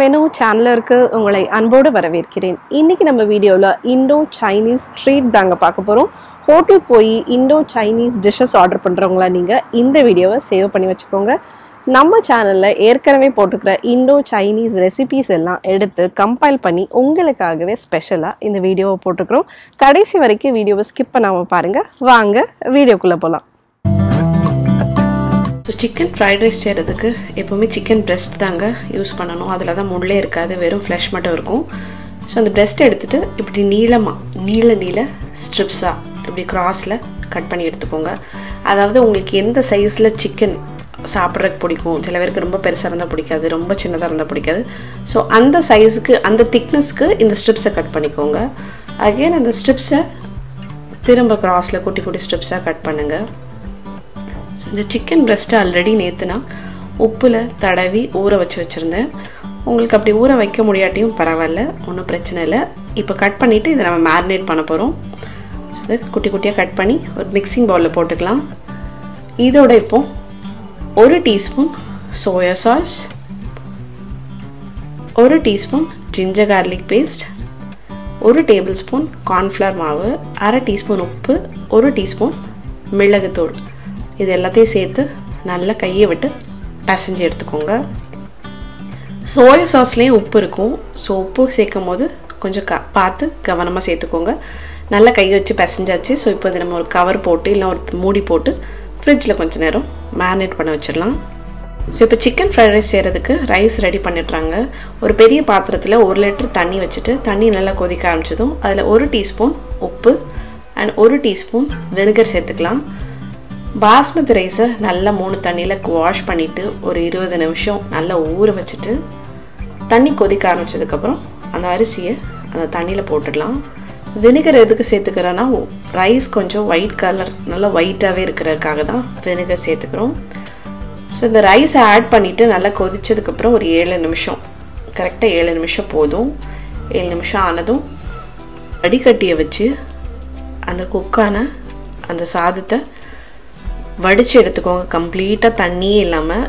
Menu சேனலுக்கு உங்களை அன்போடு வரவேற்கிறேன். இன்னைக்கு நம்ம வீடியோவில் இண்டோ சைனீஸ் ட்ரீட் தாங்க பார்க்க போகிறோம். ஹோட்டல் போய் இண்டோ சைனீஸ் டிஷ்ஷஸ் ஆர்டர் பண்ணுறவங்களா நீங்கள் இந்த வீடியோவை சேவ் பண்ணி வச்சுக்கோங்க. நம்ம சேனலில் ஏற்கனவே போட்டுக்கிற இண்டோ சைனீஸ் ரெசிபீஸ் எல்லாம் எடுத்து கம்பைல் பண்ணி உங்களுக்காகவே ஸ்பெஷலாக இந்த வீடியோவை போட்டுக்கிறோம். கடைசி வரைக்கும் வீடியோவை ஸ்கிப் பண்ணாமல் பாருங்கள். வாங்க வீடியோக்குள்ளே போகலாம். ஸோ சிக்கன் ஃப்ரைட் ரைஸ் செய்கிறதுக்கு எப்போவுமே சிக்கன் பிரெஸ்ட் தாங்க யூஸ் பண்ணணும். அதில் தான் முள்ளே இருக்காது, வெறும் ஃப்ளஷ் மட்டும் இருக்கும். ஸோ அந்த பிரெஸ்ட் எடுத்துகிட்டு இப்படி நீள ஸ்ட்ரிப்ஸாக இப்படி க்ராஸில் கட் பண்ணி எடுத்துக்கோங்க. அதாவது உங்களுக்கு எந்த சைஸில் சிக்கன் சாப்பிட்றதுக்கு பிடிக்கும். சில பேருக்கு ரொம்ப பெருசாக இருந்தால் பிடிக்காது, ரொம்ப சின்னதாக இருந்தால் பிடிக்காது. ஸோ அந்த சைஸுக்கு அந்த திக்னஸ்க்கு இந்த ஸ்ட்ரிப்ஸை கட் பண்ணிக்கோங்க. அகெயின் அந்த ஸ்ட்ரிப்ஸை திரும்ப க்ராஸில் குட்டி குட்டி ஸ்ட்ரிப்ஸாக கட் பண்ணுங்கள். இந்த சிக்கன் பிரெஸ்ட்டை ஆல்ரெடி நேற்றுனா உப்பில் தடவி ஊற வச்சுருந்தேன். உங்களுக்கு அப்படி ஊற வைக்க முடியாட்டியும் பரவாயில்ல, ஒன்றும் பிரச்சனை இல்லை. இப்போ கட் பண்ணிவிட்டு இதை நம்ம மேரினேட் பண்ண போகிறோம். ஸோ இதை குட்டி குட்டியாக கட் பண்ணி ஒரு மிக்சிங் பவுலில் போட்டுக்கலாம். இதோட இப்போ 1 teaspoon soya sauce, 1 teaspoon ginger garlic paste, 1 tablespoon cornflour மாவு, 1/2 டீஸ்பூன் உப்பு, 1 டீஸ்பூன் மிளகுத்தூள், இது எல்லாத்தையும் சேர்த்து நல்லா கையை விட்டு பிசைஞ்சு எடுத்துக்கோங்க. சோயா சாஸ்லேயும் உப்பு இருக்கும். ஸோ உப்பு சேர்க்கும் போது கொஞ்சம் பார்த்து கவனமாக சேர்த்துக்கோங்க. நல்லா கையை வச்சு பிசைஞ்சாச்சு. ஸோ இப்போ இது நம்ம ஒரு கவர் போட்டு இல்லை ஒரு மூடி போட்டு ஃப்ரிட்ஜில் கொஞ்சம் நேரம் மேரினேட் பண்ண வச்சிடலாம். ஸோ இப்போ சிக்கன் ஃப்ரைட் ரைஸ் செய்கிறதுக்கு ரைஸ் ரெடி பண்ணிடுறாங்க. ஒரு பெரிய பாத்திரத்தில் 1 லிட்டர் தண்ணி வச்சுட்டு தண்ணி நல்லா கொதிக்க ஆரம்பிச்சதும் அதில் 1 டீஸ்பூன் உப்பு அண்ட் 1 டீஸ்பூன் வினிகர் சேர்த்துக்கலாம். பாஸ்மதி ரைஸை நல்லா 3 தண்ணியில் வாஷ் பண்ணிவிட்டு ஒரு 20 நிமிஷம் நல்லா ஊற வச்சுட்டு தண்ணி கொதிக்க ஆரம்பித்ததுக்கப்புறம் அந்த அரிசியை அந்த தண்ணியில் போட்டுடலாம். வினிகர் எதுக்கு சேர்த்துக்கிறோன்னா ரைஸ் கொஞ்சம் ஒயிட் கலர் நல்லா ஒயிட்டாகவே இருக்கிறதுக்காக தான் வினிகர் சேர்த்துக்கிறோம். ஸோ இந்த ரைஸை ஆட் பண்ணிவிட்டு நல்லா கொதித்ததுக்கப்புறம் ஒரு 7 நிமிஷம், கரெக்டாக 7 நிமிஷம் போதும். 7 நிமிஷம் ஆனதும் வடிகட்டியை வச்சு அந்த குக்கான அந்த சாதத்தை வடித்து எடுத்துக்கோங்க. கம்ப்ளீட்டாக தண்ணியே இல்லாமல்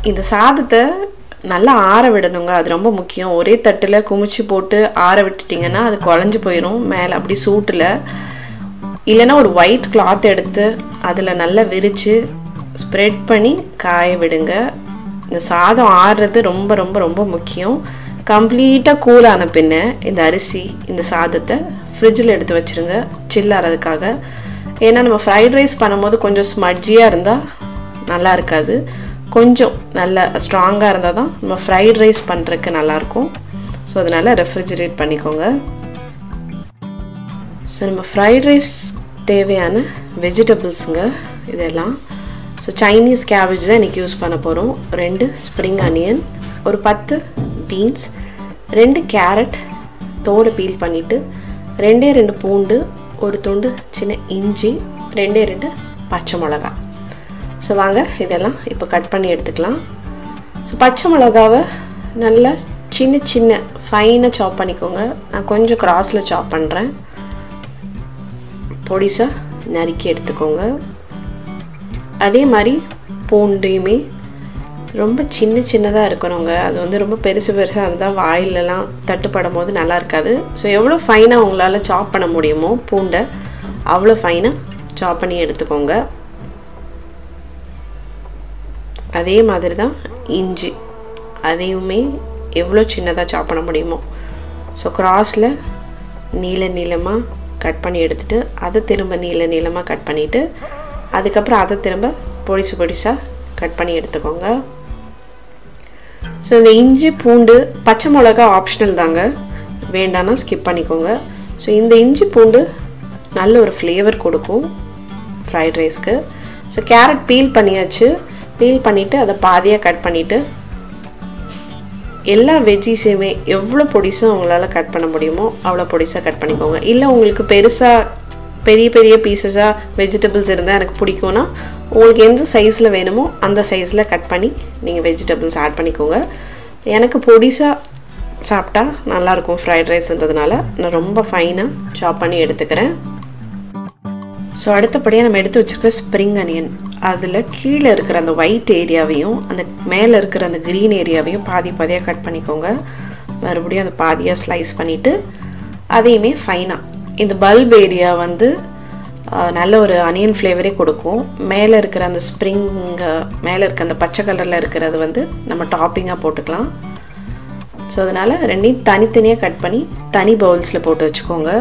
இந்த சாதத்தை நல்லா ஆற விடணுங்க. அது ரொம்ப முக்கியம். ஒரே தட்டில் குமிச்சு போட்டு ஆற விட்டுட்டிங்கன்னா அது குழஞ்சி போயிடும் மேலே அப்படி சூட்டில். இல்லைன்னா ஒரு ஒயிட் கிளாத் எடுத்து அதில் நல்லா விரித்து ஸ்ப்ரெட் பண்ணி காய விடுங்க. இந்த சாதம் ஆறுறது ரொம்ப ரொம்ப ரொம்ப முக்கியம். கம்ப்ளீட்டாக கூலான பின்ன இந்த அரிசி இந்த சாதத்தை ஃப்ரிட்ஜில் எடுத்து வச்சுருங்க சில் ஆகிறதுக்காக. ஏன்னா நம்ம ஃப்ரைட் ரைஸ் பண்ணும்போது கொஞ்சம் ஸ்மட்ஜியாக இருந்தால் நல்லா இருக்காது. கொஞ்சம் நல்ல ஸ்ட்ராங்காக இருந்தால் தான் நம்ம ஃப்ரைட் ரைஸ் பண்ணுறதுக்கு நல்லாயிருக்கும். ஸோ அதனால் ரெஃப்ரிஜரேட் பண்ணிக்கோங்க. ஸோ நம்ம ஃப்ரைட் ரைஸ் தேவையான வெஜிடபிள்ஸுங்க இதெல்லாம். ஸோ சைனீஸ் கேபேஜ் தான் இன்றைக்கி யூஸ் பண்ண போகிறோம். 2 ஸ்ப்ரிங் அனியன், ஒரு 10 பீன்ஸ், 2 கேரட் தோலை பீல் பண்ணிவிட்டு, 2 பூண்டு, ஒரு துண்டு சின்ன இஞ்சி, 2 பச்சை மிளகா. ஸோ வாங்க இதெல்லாம் இப்போ கட் பண்ணி எடுத்துக்கலாம். ஸோ பச்சை மிளகாவை நல்லா சின்ன ஃபைனாக சாப் பண்ணிக்கோங்க. நான் கொஞ்சம் கிராஸில் சாப் பண்ணுறேன். பொடிசாக நறுக்கி எடுத்துக்கோங்க. அதே மாதிரி பூண்டையுமே ரொம்ப சின்னதாக இருக்கணுங்க. அது வந்து ரொம்ப பெருசாக இருந்தால் வாயிலெலாம் தட்டுப்படும் போது நல்லா இருக்காது. ஸோ எவ்வளோ ஃபைனாக உங்களால் சாப் பண்ண முடியுமோ பூண்டை அவ்வளோ ஃபைனாக சாப் பண்ணி எடுத்துக்கோங்க. அதே மாதிரி தான் இஞ்சி, அதையுமே எவ்வளோ சின்னதாக சாப் பண்ண முடியுமோ. ஸோ க்ராஸில் நீளமாக கட் பண்ணி எடுத்துகிட்டு அதை திரும்ப நீளமாக கட் பண்ணிவிட்டு அதுக்கப்புறம் அதை திரும்ப பொடிசாக கட் பண்ணி எடுத்துக்கோங்க. ஸோ இந்த இஞ்சி பூண்டு பச்சை மிளகா ஆப்ஷனல் தாங்க, வேண்டான்னா ஸ்கிப் பண்ணிக்கோங்க. ஸோ இந்த இஞ்சி பூண்டு நல்ல ஒரு ஃப்ளேவர் கொடுக்கும் ஃப்ரைட் ரைஸ்க்கு. ஸோ கேரட் பீல் பண்ணியாச்சு. பீல் பண்ணிவிட்டு அதை பாதியாக கட் பண்ணிவிட்டு எல்லா வெஜ்ஜீஸையுமே எவ்வளோ பொடிசாக உங்களால் கட் பண்ண முடியுமோ அவ்வளோ பொடிசாக கட் பண்ணிக்கோங்க. இல்லை உங்களுக்கு பெரிய பீசஸாக வெஜிடபிள்ஸ் இருந்தால் எனக்கு பிடிக்கும்னா உங்களுக்கு எந்த சைஸில் வேணுமோ அந்த சைஸில் கட் பண்ணி நீங்கள் வெஜிடபிள்ஸ் ஆட் பண்ணிக்கோங்க. எனக்கு பொடிசாக சாப்பிட்டா நல்லாயிருக்கும் ஃப்ரைட் ரைஸ்ன்றதுனால நான் ரொம்ப ஃபைனாக சாப் பண்ணி எடுத்துக்கிறேன். ஸோ அடுத்தபடியாக நம்ம எடுத்து வச்சுருக்க ஸ்ப்ரிங் அனியன் அதில் கீழே இருக்கிற அந்த ஒயிட் ஏரியாவையும் அந்த மேலே இருக்கிற அந்த க்ரீன் ஏரியாவையும் பாதியாக கட் பண்ணிக்கோங்க. மறுபடியும் அந்த பாதியாக ஸ்லைஸ் பண்ணிவிட்டு அதையுமே ஃபைனாக, இந்த பல்ப் ஏரியா வந்து நல்ல ஒரு அனியன் ஃப்ளேவரே கொடுக்கும். மேலே இருக்கிற அந்த ஸ்ப்ரிங், மேலே இருக்க அந்த பச்சை கலரில் இருக்கிறது வந்து நம்ம டாப்பிங்காக போட்டுக்கலாம். ஸோ அதனால் ரெண்டையும் தனித்தனியாக கட் பண்ணி தனி பவுல்ஸில் போட்டு வச்சுக்கோங்க.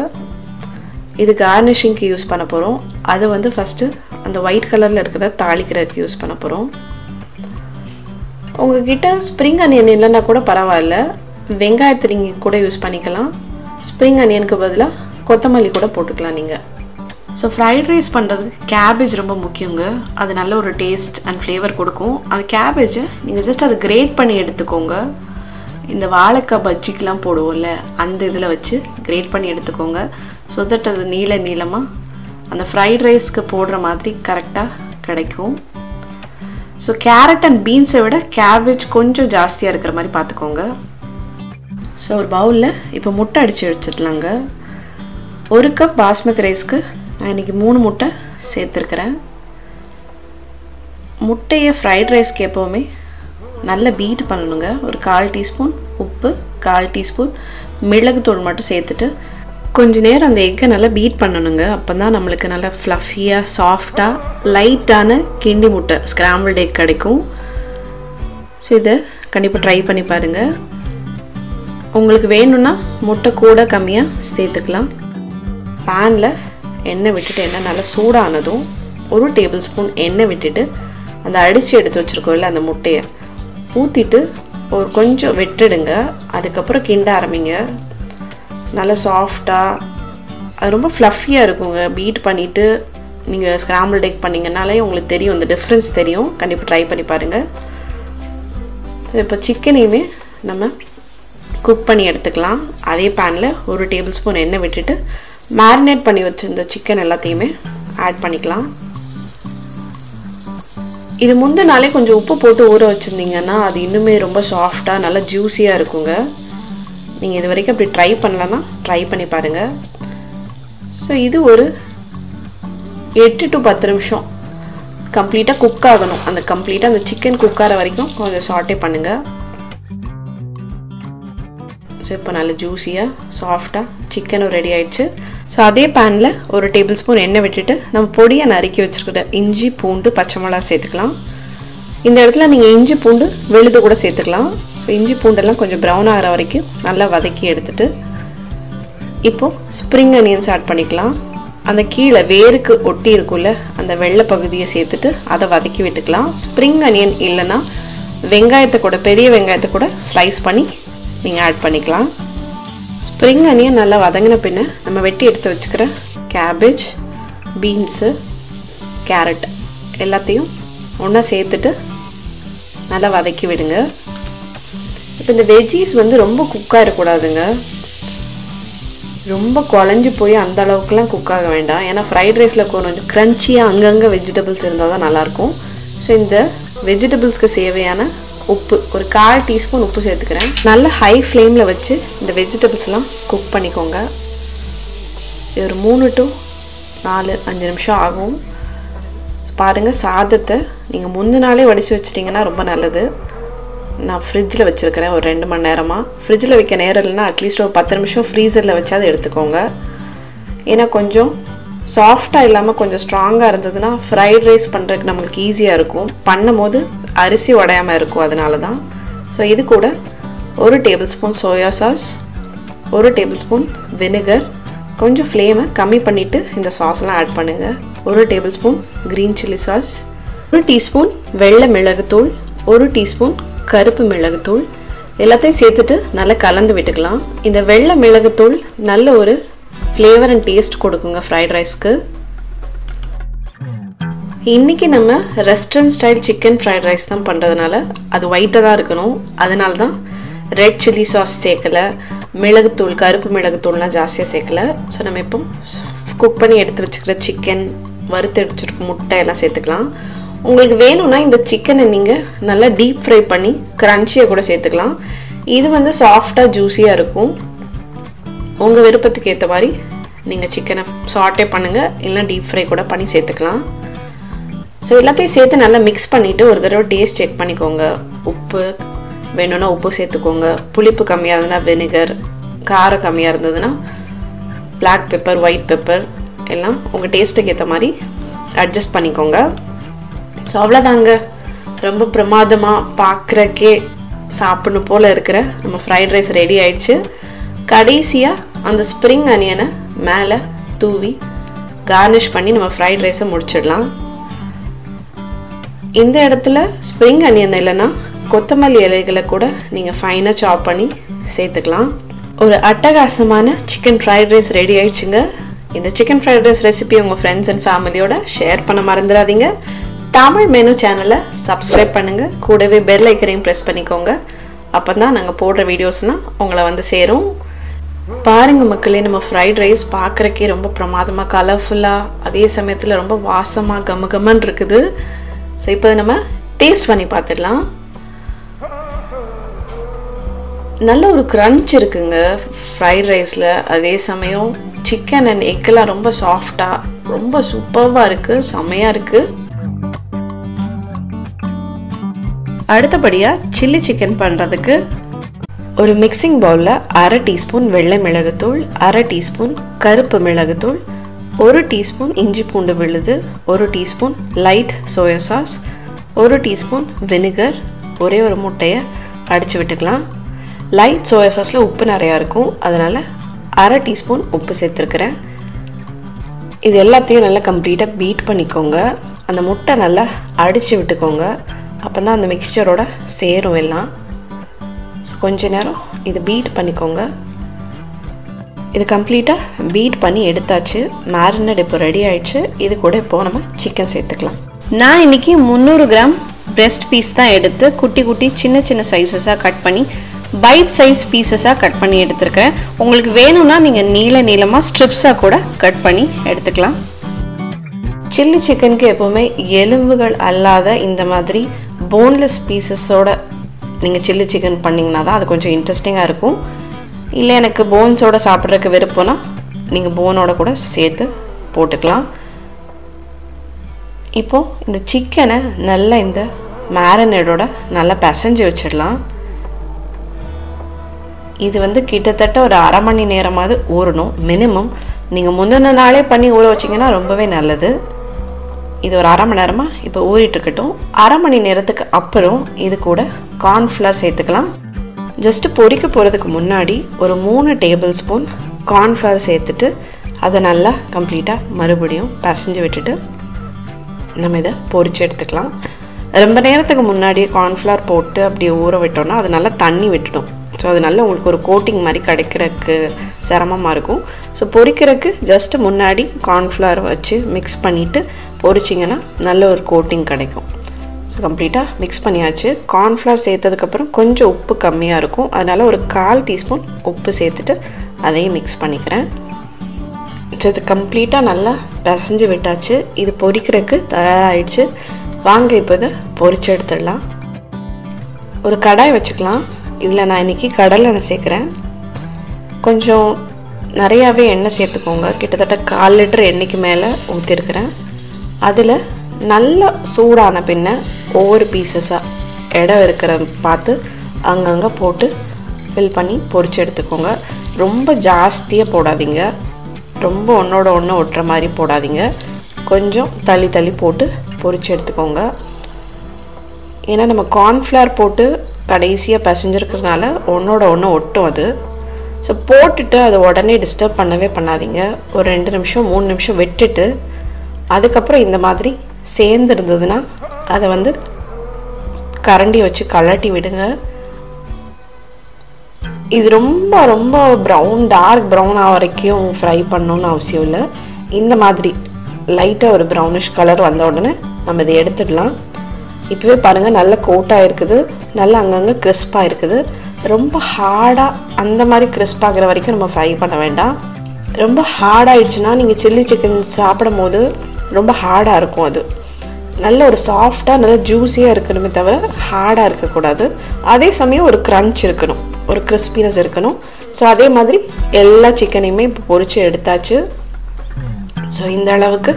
இது கார்னிஷிங்க்கு யூஸ் பண்ண போகிறோம். அதை வந்து ஃபஸ்ட்டு அந்த ஒயிட் கலரில் இருக்கிறத தாளிக்கிறதுக்கு யூஸ் பண்ண போகிறோம். உங்ககிட்ட ஸ்ப்ரிங் அனியன் இல்லைன்னா கூட பரவாயில்ல, வெங்காயத்தை நீங்கள் கூட யூஸ் பண்ணிக்கலாம். ஸ்ப்ரிங் அனியனுக்கு பதிலாக கொத்தமல்லி கூட போட்டுக்கலாம் நீங்கள். ஸோ ஃப்ரைட் ரைஸ் பண்ணுறதுக்கு கேபேஜ் ரொம்ப முக்கியங்க. அது நல்ல ஒரு டேஸ்ட் அண்ட் ஃப்ளேவர் கொடுக்கும். அந்த கேபேஜை நீங்கள் ஜஸ்ட் அதை கிரேட் பண்ணி எடுத்துக்கோங்க. இந்த வாழைக்காய் பஜ்ஜிக்கெலாம் போடுவோம்ல, அந்த இதில் வச்சு கிரேட் பண்ணி எடுத்துக்கோங்க. ஸோ தட் அது நீளமாக அந்த ஃப்ரைட் ரைஸ்க்கு போடுற மாதிரி கரெக்டாக கிடைக்கும். ஸோ கேரட் அண்ட் பீன்ஸை விட கேபேஜ் கொஞ்சம் ஜாஸ்தியாக இருக்கிற மாதிரி பார்த்துக்கோங்க. ஸோ ஒரு பவுலில் இப்போ முட்டை அடித்து வச்சிடலாங்க. 1 கப் பாஸ்மதி ரைஸ்க்கு நான் இன்றைக்கி 3 முட்டை சேர்த்துருக்கிறேன். முட்டையை ஃப்ரைட் ரைஸ்க்கு எப்போவுமே நல்லா பீட் பண்ணணுங்க. ஒரு 1/4 டீஸ்பூன் உப்பு, 1/4 டீஸ்பூன் மிளகுத்தூள் மட்டும் சேர்த்துட்டு கொஞ்ச நேரம் அந்த எக்கை நல்லா பீட் பண்ணணுங்க. அப்போ தான் நம்மளுக்கு நல்லா ஃப்ளஃபியாக, சாஃப்டாக, லைட்டான கிண்டி முட்டை ஸ்க்ராம்பிள்டு எக் கிடைக்கும். ஸோ இதை கண்டிப்பாக ட்ரை பண்ணி பாருங்கள். உங்களுக்கு வேணும்னா முட்டை கூட கம்மியாக சேர்த்துக்கலாம். பேனில் எண்ணெய் விட்டுட்டு, எண்ணெய் நல்லா சூடானதும் 1 டேபிள் ஸ்பூன் எண்ணெய் விட்டுட்டு அந்த அடித்து எடுத்து வச்சுருக்கோம்ல அந்த முட்டையை ஊற்றிட்டு ஒரு கொஞ்சம் விட்டுடுங்க. அதுக்கப்புறம் கிண்ட ஆரம்பிங்க. நல்லா சாஃப்டாக, அது ரொம்ப ஃப்ளஃபியாக இருக்குங்க. பீட் பண்ணிவிட்டு நீங்கள் ஸ்க்ராம்பிள் எக் பண்ணிங்கனாலே உங்களுக்கு தெரியும், இந்த டிஃப்ரென்ஸ் தெரியும். கண்டிப்பாக ட்ரை பண்ணி பாருங்கள். ஸோ இப்போ சிக்கனையுமே நம்ம குக் பண்ணி எடுத்துக்கலாம். அதே பேனில் 1 டேபிள் ஸ்பூன் எண்ணெய் விட்டுட்டு மேரினேட் பண்ணி வச்சுருந்த சிக்கன் எல்லாத்தையுமே ஆட் பண்ணிக்கலாம். இது முந்தின நாளே கொஞ்சம் உப்பு போட்டு ஊற வச்சுருந்தீங்கன்னா அது இன்னுமே ரொம்ப சாஃப்டாக நல்லா ஜூஸியாக இருக்குங்க. நீங்கள் இது வரைக்கும் அப்படி ட்ரை பண்ணலன்னா ட்ரை பண்ணி பாருங்கள். ஸோ இது ஒரு 8 to 10 நிமிஷம் கம்ப்ளீட்டாக குக் ஆகணும். அந்த சிக்கன் குக் ஆகிற வரைக்கும் கொஞ்சம் சாட்டே பண்ணுங்கள். ஸோ இப்போ நல்ல ஜூஸியாக சாஃப்டாக சிக்கனும் ரெடி ஆகிடுச்சு. ஸோ அதே பேனில் 1 டேபிள் ஸ்பூன் எண்ணெய் விட்டுட்டு நம்ம பொடியை நறுக்கி வச்சுருக்கிற இஞ்சி, பூண்டு, பச்சை மிளகா சேர்த்துக்கலாம். இந்த இடத்துல நீங்கள் இஞ்சி, பூண்டு விழுது கூட சேர்த்துக்கலாம். ஸோ இஞ்சி பூண்டெல்லாம் கொஞ்சம் ப்ரௌன் ஆகிற வரைக்கும் நல்லா வதக்கி எடுத்துட்டு இப்போது ஸ்ப்ரிங் அனியன்ஸ் ஆட் பண்ணிக்கலாம். அந்த கீழே வேருக்கு ஒட்டி இருக்குள்ள அந்த வெள்ளை பகுதியை சேர்த்துட்டு அதை வதக்கி விட்டுக்கலாம். ஸ்ப்ரிங் அனியன் இல்லைன்னா வெங்காயத்தை கூட, பெரிய வெங்காயத்தை கூட ஸ்லைஸ் பண்ணி நீங்கள் ஆட் பண்ணிக்கலாம். ஸ்ப்ரிங் அனியன் நல்லா வதங்கின பின்ன நம்ம வெட்டி எடுத்து வச்சுக்கிற கேபேஜ், பீன்ஸு, கேரட் எல்லாத்தையும் ஒன்றா சேர்த்துட்டு நல்லா வதக்கி விடுங்க. இப்போ இந்த வெஜ்ஜீஸ் வந்து ரொம்ப குக்காக இருக்கக்கூடாதுங்க. ரொம்ப குழஞ்சி போய் அந்த அளவுக்குலாம் குக் ஆக வேண்டாம். ஏன்னா ஃப்ரைட் ரைஸில் கொஞ்சம் க்ரன்ச்சியாக அங்கங்கே வெஜிடபிள்ஸ் இருந்தால் தான் நல்லாயிருக்கும். ஸோ இந்த வெஜிடபிள்ஸ்க்கு தேவையான உப்பு, ஒரு 1/4 டீஸ்பூன் உப்பு சேர்த்துக்கிறேன். நல்ல ஹை ஃப்ளேமில் வச்சு இந்த வெஜிடபிள்ஸ்லாம் குக் பண்ணிக்கோங்க. இது ஒரு 3 to 4-5 நிமிஷம் ஆகும். பாருங்கள், சாதத்தை நீங்கள் முந்தின நாளே வடித்து வச்சிட்டிங்கன்னா ரொம்ப நல்லது. நான் ஃப்ரிட்ஜில் வச்சுருக்கிறேன் ஒரு 2 மணி நேரமாக. ஃப்ரிட்ஜில் வைக்க நேரம் இல்லைன்னா அட்லீஸ்ட் ஒரு 10 நிமிஷம் ஃப்ரீசரில் வச்சு அதை எடுத்துக்கோங்க. ஏன்னா கொஞ்சம் சாஃப்டாக இல்லாமல் கொஞ்சம் ஸ்ட்ராங்காக இருந்ததுன்னா ஃப்ரைட் ரைஸ் பண்ணுறதுக்கு நம்மளுக்கு ஈஸியாக இருக்கும். பண்ணும் போது அரிசி உடையாமல் இருக்கும். அதனால தான். ஸோ இது கூட 1 table spoon soya sauce, 1 table spoon vinegar, கொஞ்சம் ஃப்ளேமை கம்மி பண்ணிவிட்டு இந்த சாஸ்லாம் ஆட் பண்ணுங்கள். 1 table spoon green chilli sauce, 1 teaspoon வெள்ளை மிளகுத்தூள், 1 டீஸ்பூன் கருப்பு மிளகுத்தூள் எல்லாத்தையும் சேர்த்துட்டு நல்லா கலந்து விட்டுக்கலாம். இந்த வெள்ளை மிளகுத்தூள் நல்ல ஒரு ஃப்ளேவர் அண்ட் டேஸ்ட் கொடுக்குங்க ஃப்ரைட் ரைஸ்க்கு. இன்றைக்கி நம்ம restaurant style chicken fried rice தான் பண்ணுறதுனால அது ஒயிட்டாக தான் இருக்கணும். அதனால தான் ரெட் சில்லி சாஸ் சேர்க்கலை, மிளகுத்தூள், கருப்பு மிளகுத்தூள்லாம் ஜாஸ்தியாக சேர்க்கலை. ஸோ நம்ம இப்போ குக் பண்ணி எடுத்து வச்சுக்கிற சிக்கன், வறுத்து எடுத்துருக்க முட்டை எல்லாம் சேர்த்துக்கலாம். உங்களுக்கு வேணும்னா இந்த சிக்கனை நீங்கள் நல்லா டீப் ஃப்ரை பண்ணி க்ரன்ச்சியாக கூட சேர்த்துக்கலாம். இது வந்து சாஃப்டாக ஜூஸியாக இருக்கும். உங்கள் விருப்பத்துக்கு ஏற்ற மாதிரி நீங்கள் சிக்கனை சாட்டே பண்ணுங்கள், இல்லைனா டீப் ஃப்ரை கூட பண்ணி சேர்த்துக்கலாம். ஸோ எல்லாத்தையும் சேர்த்து நல்லா மிக்ஸ் பண்ணிவிட்டு ஒரு தடவை டேஸ்ட் செக் பண்ணிக்கோங்க. உப்பு வேணும்னா உப்பு சேர்த்துக்கோங்க. புளிப்பு கம்மியாக இருந்தால் வினிகர், காரம் கம்மியாக இருந்ததுன்னா பிளாக் பெப்பர், ஒயிட் பெப்பர் எல்லாம் உங்கள் டேஸ்ட்டுக்கு ஏற்ற மாதிரி அட்ஜஸ்ட் பண்ணிக்கோங்க. ஸோ அவ்வளோதாங்க, ரொம்ப பிரமாதமாக பார்க்குறக்கே சாப்பிடணும் போல் இருக்கிற நம்ம ஃப்ரைட் ரைஸ் ரெடி ஆயிடுச்சு. கடைசியாக அந்த ஸ்ப்ரிங் அனியனை மேலே தூவி கார்னிஷ் பண்ணி நம்ம ஃப்ரைட் ரைஸை முடிச்சிடலாம். இந்த இடத்துல ஸ்ப்ரிங் அனியன் இல்லைன்னா கொத்தமல்லி இலைகளை கூட நீங்கள் ஃபைனாக சாப் பண்ணி சேர்த்துக்கலாம். ஒரு அட்டகாசமான சிக்கன் ஃப்ரைட் ரைஸ் ரெடி ஆயிடுச்சுங்க. இந்த சிக்கன் ஃப்ரைட் ரைஸ் ரெசிபி உங்கள் ஃப்ரெண்ட்ஸ் அண்ட் ஃபேமிலியோட ஷேர் பண்ண மறந்துடாதீங்க. தமிழ் மெனு சேனலை சப்ஸ்கிரைப் பண்ணுங்கள். கூடவே பெல் ஐக்கனையும் ப்ரெஸ் பண்ணிக்கோங்க. அப்போ தான் நாங்கள் போடுற வீடியோஸ்னால் உங்களை வந்து சேரும். பாருங்கள் மக்களே, நம்ம ஃப்ரைட் ரைஸ் பார்க்குறக்கே ரொம்ப பிரமாதமாக கலர்ஃபுல்லாக, அதே சமயத்தில் ரொம்ப வாசமாக கமகமன்னு இருக்குது. ஸோ இப்போ நம்ம டேஸ்ட் பண்ணி பார்த்துடலாம். நல்ல ஒரு க்ரன்ச் இருக்குங்க ஃப்ரைட் ரைஸில். அதே சமயம் சிக்கன் அண்ட் எக்கெல்லாம் ரொம்ப சாஃப்டாக, ரொம்ப சூப்பராக இருக்குது, செம்மையாக இருக்குது. அடுத்தபடியாக சில்லி சிக்கன் பண்ணுறதுக்கு ஒரு மிக்சிங் பவுலில் 1/2 டீஸ்பூன் வெள்ளை மிளகுத்தூள், 1/2 டீஸ்பூன் கருப்பு மிளகுத்தூள், 1 டீஸ்பூன் இஞ்சி பூண்டு விழுது, 1 teaspoon light soya sauce, 1 teaspoon vinegar, ஒரே ஒரு முட்டையை அடித்து விட்டுக்கலாம். லைட் சோயா சாஸில் உப்பு நிறையா இருக்கும், அதனால் 1/2 டீஸ்பூன் உப்பு சேர்த்துருக்குறேன். இது எல்லாத்தையும் நல்லா கம்ப்ளீட்டாக பீட் பண்ணிக்கோங்க. அந்த முட்டை நல்லா அடித்து விட்டுக்கோங்க. அப்போ தான் அந்த மிக்சரோட சேரும் எல்லாம். ஸோ கொஞ்ச நேரம் இது பீட் பண்ணிக்கோங்க. இது கம்ப்ளீட்டாக பீட் பண்ணி எடுத்தாச்சு. மேரினேட் இப்போ ரெடி ஆயிடுச்சு. இது கூட இப்போது நம்ம சிக்கன் சேர்த்துக்கலாம். நான் இன்றைக்கி 300 கிராம் பிரெஸ்ட் பீஸ் தான் எடுத்து குட்டி குட்டி சின்ன சின்ன சைஸஸாக கட் பண்ணி பைட் சைஸ் பீசஸாக கட் பண்ணி எடுத்துருக்கேன். உங்களுக்கு வேணும்னா நீங்கள் நீளமாக ஸ்ட்ரிப்ஸாக கூட கட் பண்ணி எடுத்துக்கலாம். சில்லி சிக்கனுக்கு எப்போவுமே எலும்புகள் அல்லாத இந்த மாதிரி போன்லெஸ் பீசஸோட நீங்கள் சில்லி சிக்கன் பண்ணிங்கன்னா தான் அது கொஞ்சம் இன்ட்ரெஸ்டிங்காக இருக்கும். இல்லை எனக்கு போன்ஸோடு சாப்பிட்றதுக்கு விருப்பம்னா நீங்கள் போனோட கூட சேர்த்து போட்டுக்கலாம். இப்போது இந்த சிக்கனை நல்லா இந்த மேரினேடோட நல்லா பிசைஞ்சு வச்சிடலாம். இது வந்து கிட்டத்தட்ட ஒரு 1/2 மணி நேரமாவது ஊறணும் மினிமம். நீங்கள் முந்தின நாளே பண்ணி ஊற வச்சிங்கன்னா ரொம்பவே நல்லது. இது ஒரு 1/2 மணி நேரமாக இப்போ ஊறிட்டுருக்கட்டும். 1/2 மணி நேரத்துக்கு அப்புறம் இது கூட கார்ன்ஃப்ளவர் சேர்த்துக்கலாம். ஜஸ்ட்டு பொரிக்க போகிறதுக்கு முன்னாடி ஒரு 3 டேபிள் ஸ்பூன் கார்ன்ஃப்ளவர் சேர்த்துட்டு அதை நல்லா கம்ப்ளீட்டாக மறுபடியும் பிசைஞ்சு விட்டுட்டு நம்ம இதை பொரித்து எடுத்துக்கலாம். ரொம்ப நேரத்துக்கு முன்னாடியே கார்ன்ஃப்ளவர் போட்டு அப்படியே ஊற விட்டோம்னா அது நல்லா தண்ணி விட்டுடும். ஸோ அது நல்லா உங்களுக்கு ஒரு கோட்டிங் மாதிரி கிடைக்கிறதுக்கு சிரமமாக இருக்கும். ஸோ பொரிக்கிறதுக்கு ஜஸ்ட்டு முன்னாடி கார்ன்ஃப்ளவர் வச்சு மிக்ஸ் பண்ணிவிட்டு பொரிச்சிங்கன்னா நல்ல ஒரு கோட்டிங் கிடைக்கும். ஸோ கம்ப்ளீட்டாக மிக்ஸ் பண்ணியாச்சு. கார்ன்ஃப்ளவர் சேர்த்ததுக்கப்புறம் கொஞ்சம் உப்பு கம்மியாக இருக்கும், அதனால் ஒரு 1/4 டீஸ்பூன் உப்பு சேர்த்துட்டு அதையும் மிக்ஸ் பண்ணிக்கிறேன். ஸோ இது கம்ப்ளீட்டாக நல்லா பிசைஞ்சு விட்டாச்சு. இது பொரிக்கிறதுக்கு தயாராகிடுச்சு. வாங்க இப்போ இதை பொரிச்சு எடுத்துடலாம். ஒரு கடாய் வச்சுக்கலாம். இதில் நான் இன்றைக்கி கடலெண்ணெய் சேர்க்குறேன். கொஞ்சம் நிறையாவே எண்ணெய் சேர்த்துக்கோங்க. கிட்டத்தட்ட 1/4 லிட்டர் எண்ணெய்க்கு மேலே ஊற்றிருக்கிறேன். அதில் நல்லா சூடான பின்ன ஒவ்வொரு பீசஸாக இடம் இருக்கிற பார்த்து அங்கங்கே போட்டு ஃபில் பண்ணி பொரிச்சு எடுத்துக்கோங்க. ரொம்ப ஜாஸ்தியாக போடாதீங்க, ரொம்ப ஒன்றோட ஒன்று ஒட்டுற மாதிரி போடாதீங்க. கொஞ்சம் தள்ளி தள்ளி போட்டு பொரிச்சு எடுத்துக்கோங்க. ஏன்னா நம்ம கார்ன்ஃப்ளவர் போட்டு கடைசியாக பிசைஞ்சிருக்கிறதுனால ஒன்றோட ஒன்று ஒட்டும் அது. ஸோ போட்டுட்டு அதை உடனே டிஸ்டர்ப் பண்ணவே பண்ணாதீங்க. ஒரு 2 நிமிஷம் 3 நிமிஷம் விட்டுட்டு அதுக்கப்புறம் இந்த மாதிரி சேர்ந்து இருந்ததுன்னா அதை வந்து கரண்டி வச்சு கலட்டி விடுங்க. இது ரொம்ப ரொம்ப டார்க் ப்ரௌன் ஆக வரைக்கும் ஃப்ரை பண்ணணுன்னு அவசியம் இல்லை. இந்த மாதிரி லைட்டாக ஒரு ப்ரௌனிஷ் கலர் வந்த உடனே நம்ம இதை எடுத்துடலாம். இப்போவே பாருங்கள் நல்ல கோட்டாக இருக்குது, நல்லா அங்கங்கே கிறிஸ்பாக இருக்குது. ரொம்ப ஹார்டாக அந்த மாதிரி கிறிஸ்பாகிற வரைக்கும் நம்ம ஃப்ரை பண்ண வேண்டாம். ரொம்ப ஹார்டாகிடுச்சுன்னா நீங்கள் சில்லி சிக்கன் சாப்பிடும் போது ரொம்ப ஹார்டாக இருக்கும். அது நல்ல ஒரு சாஃப்டாக நல்ல ஜூஸியாக இருக்கணுமே தவிர ஹார்டாக இருக்கக்கூடாது. அதே சமயம் ஒரு க்ரன்ச் இருக்கணும், ஒரு கிறிஸ்பினஸ் இருக்கணும். ஸோ அதே மாதிரி எல்லா சிக்கனையுமே இப்போ பொரித்து எடுத்தாச்சு. ஸோ இந்த அளவுக்கு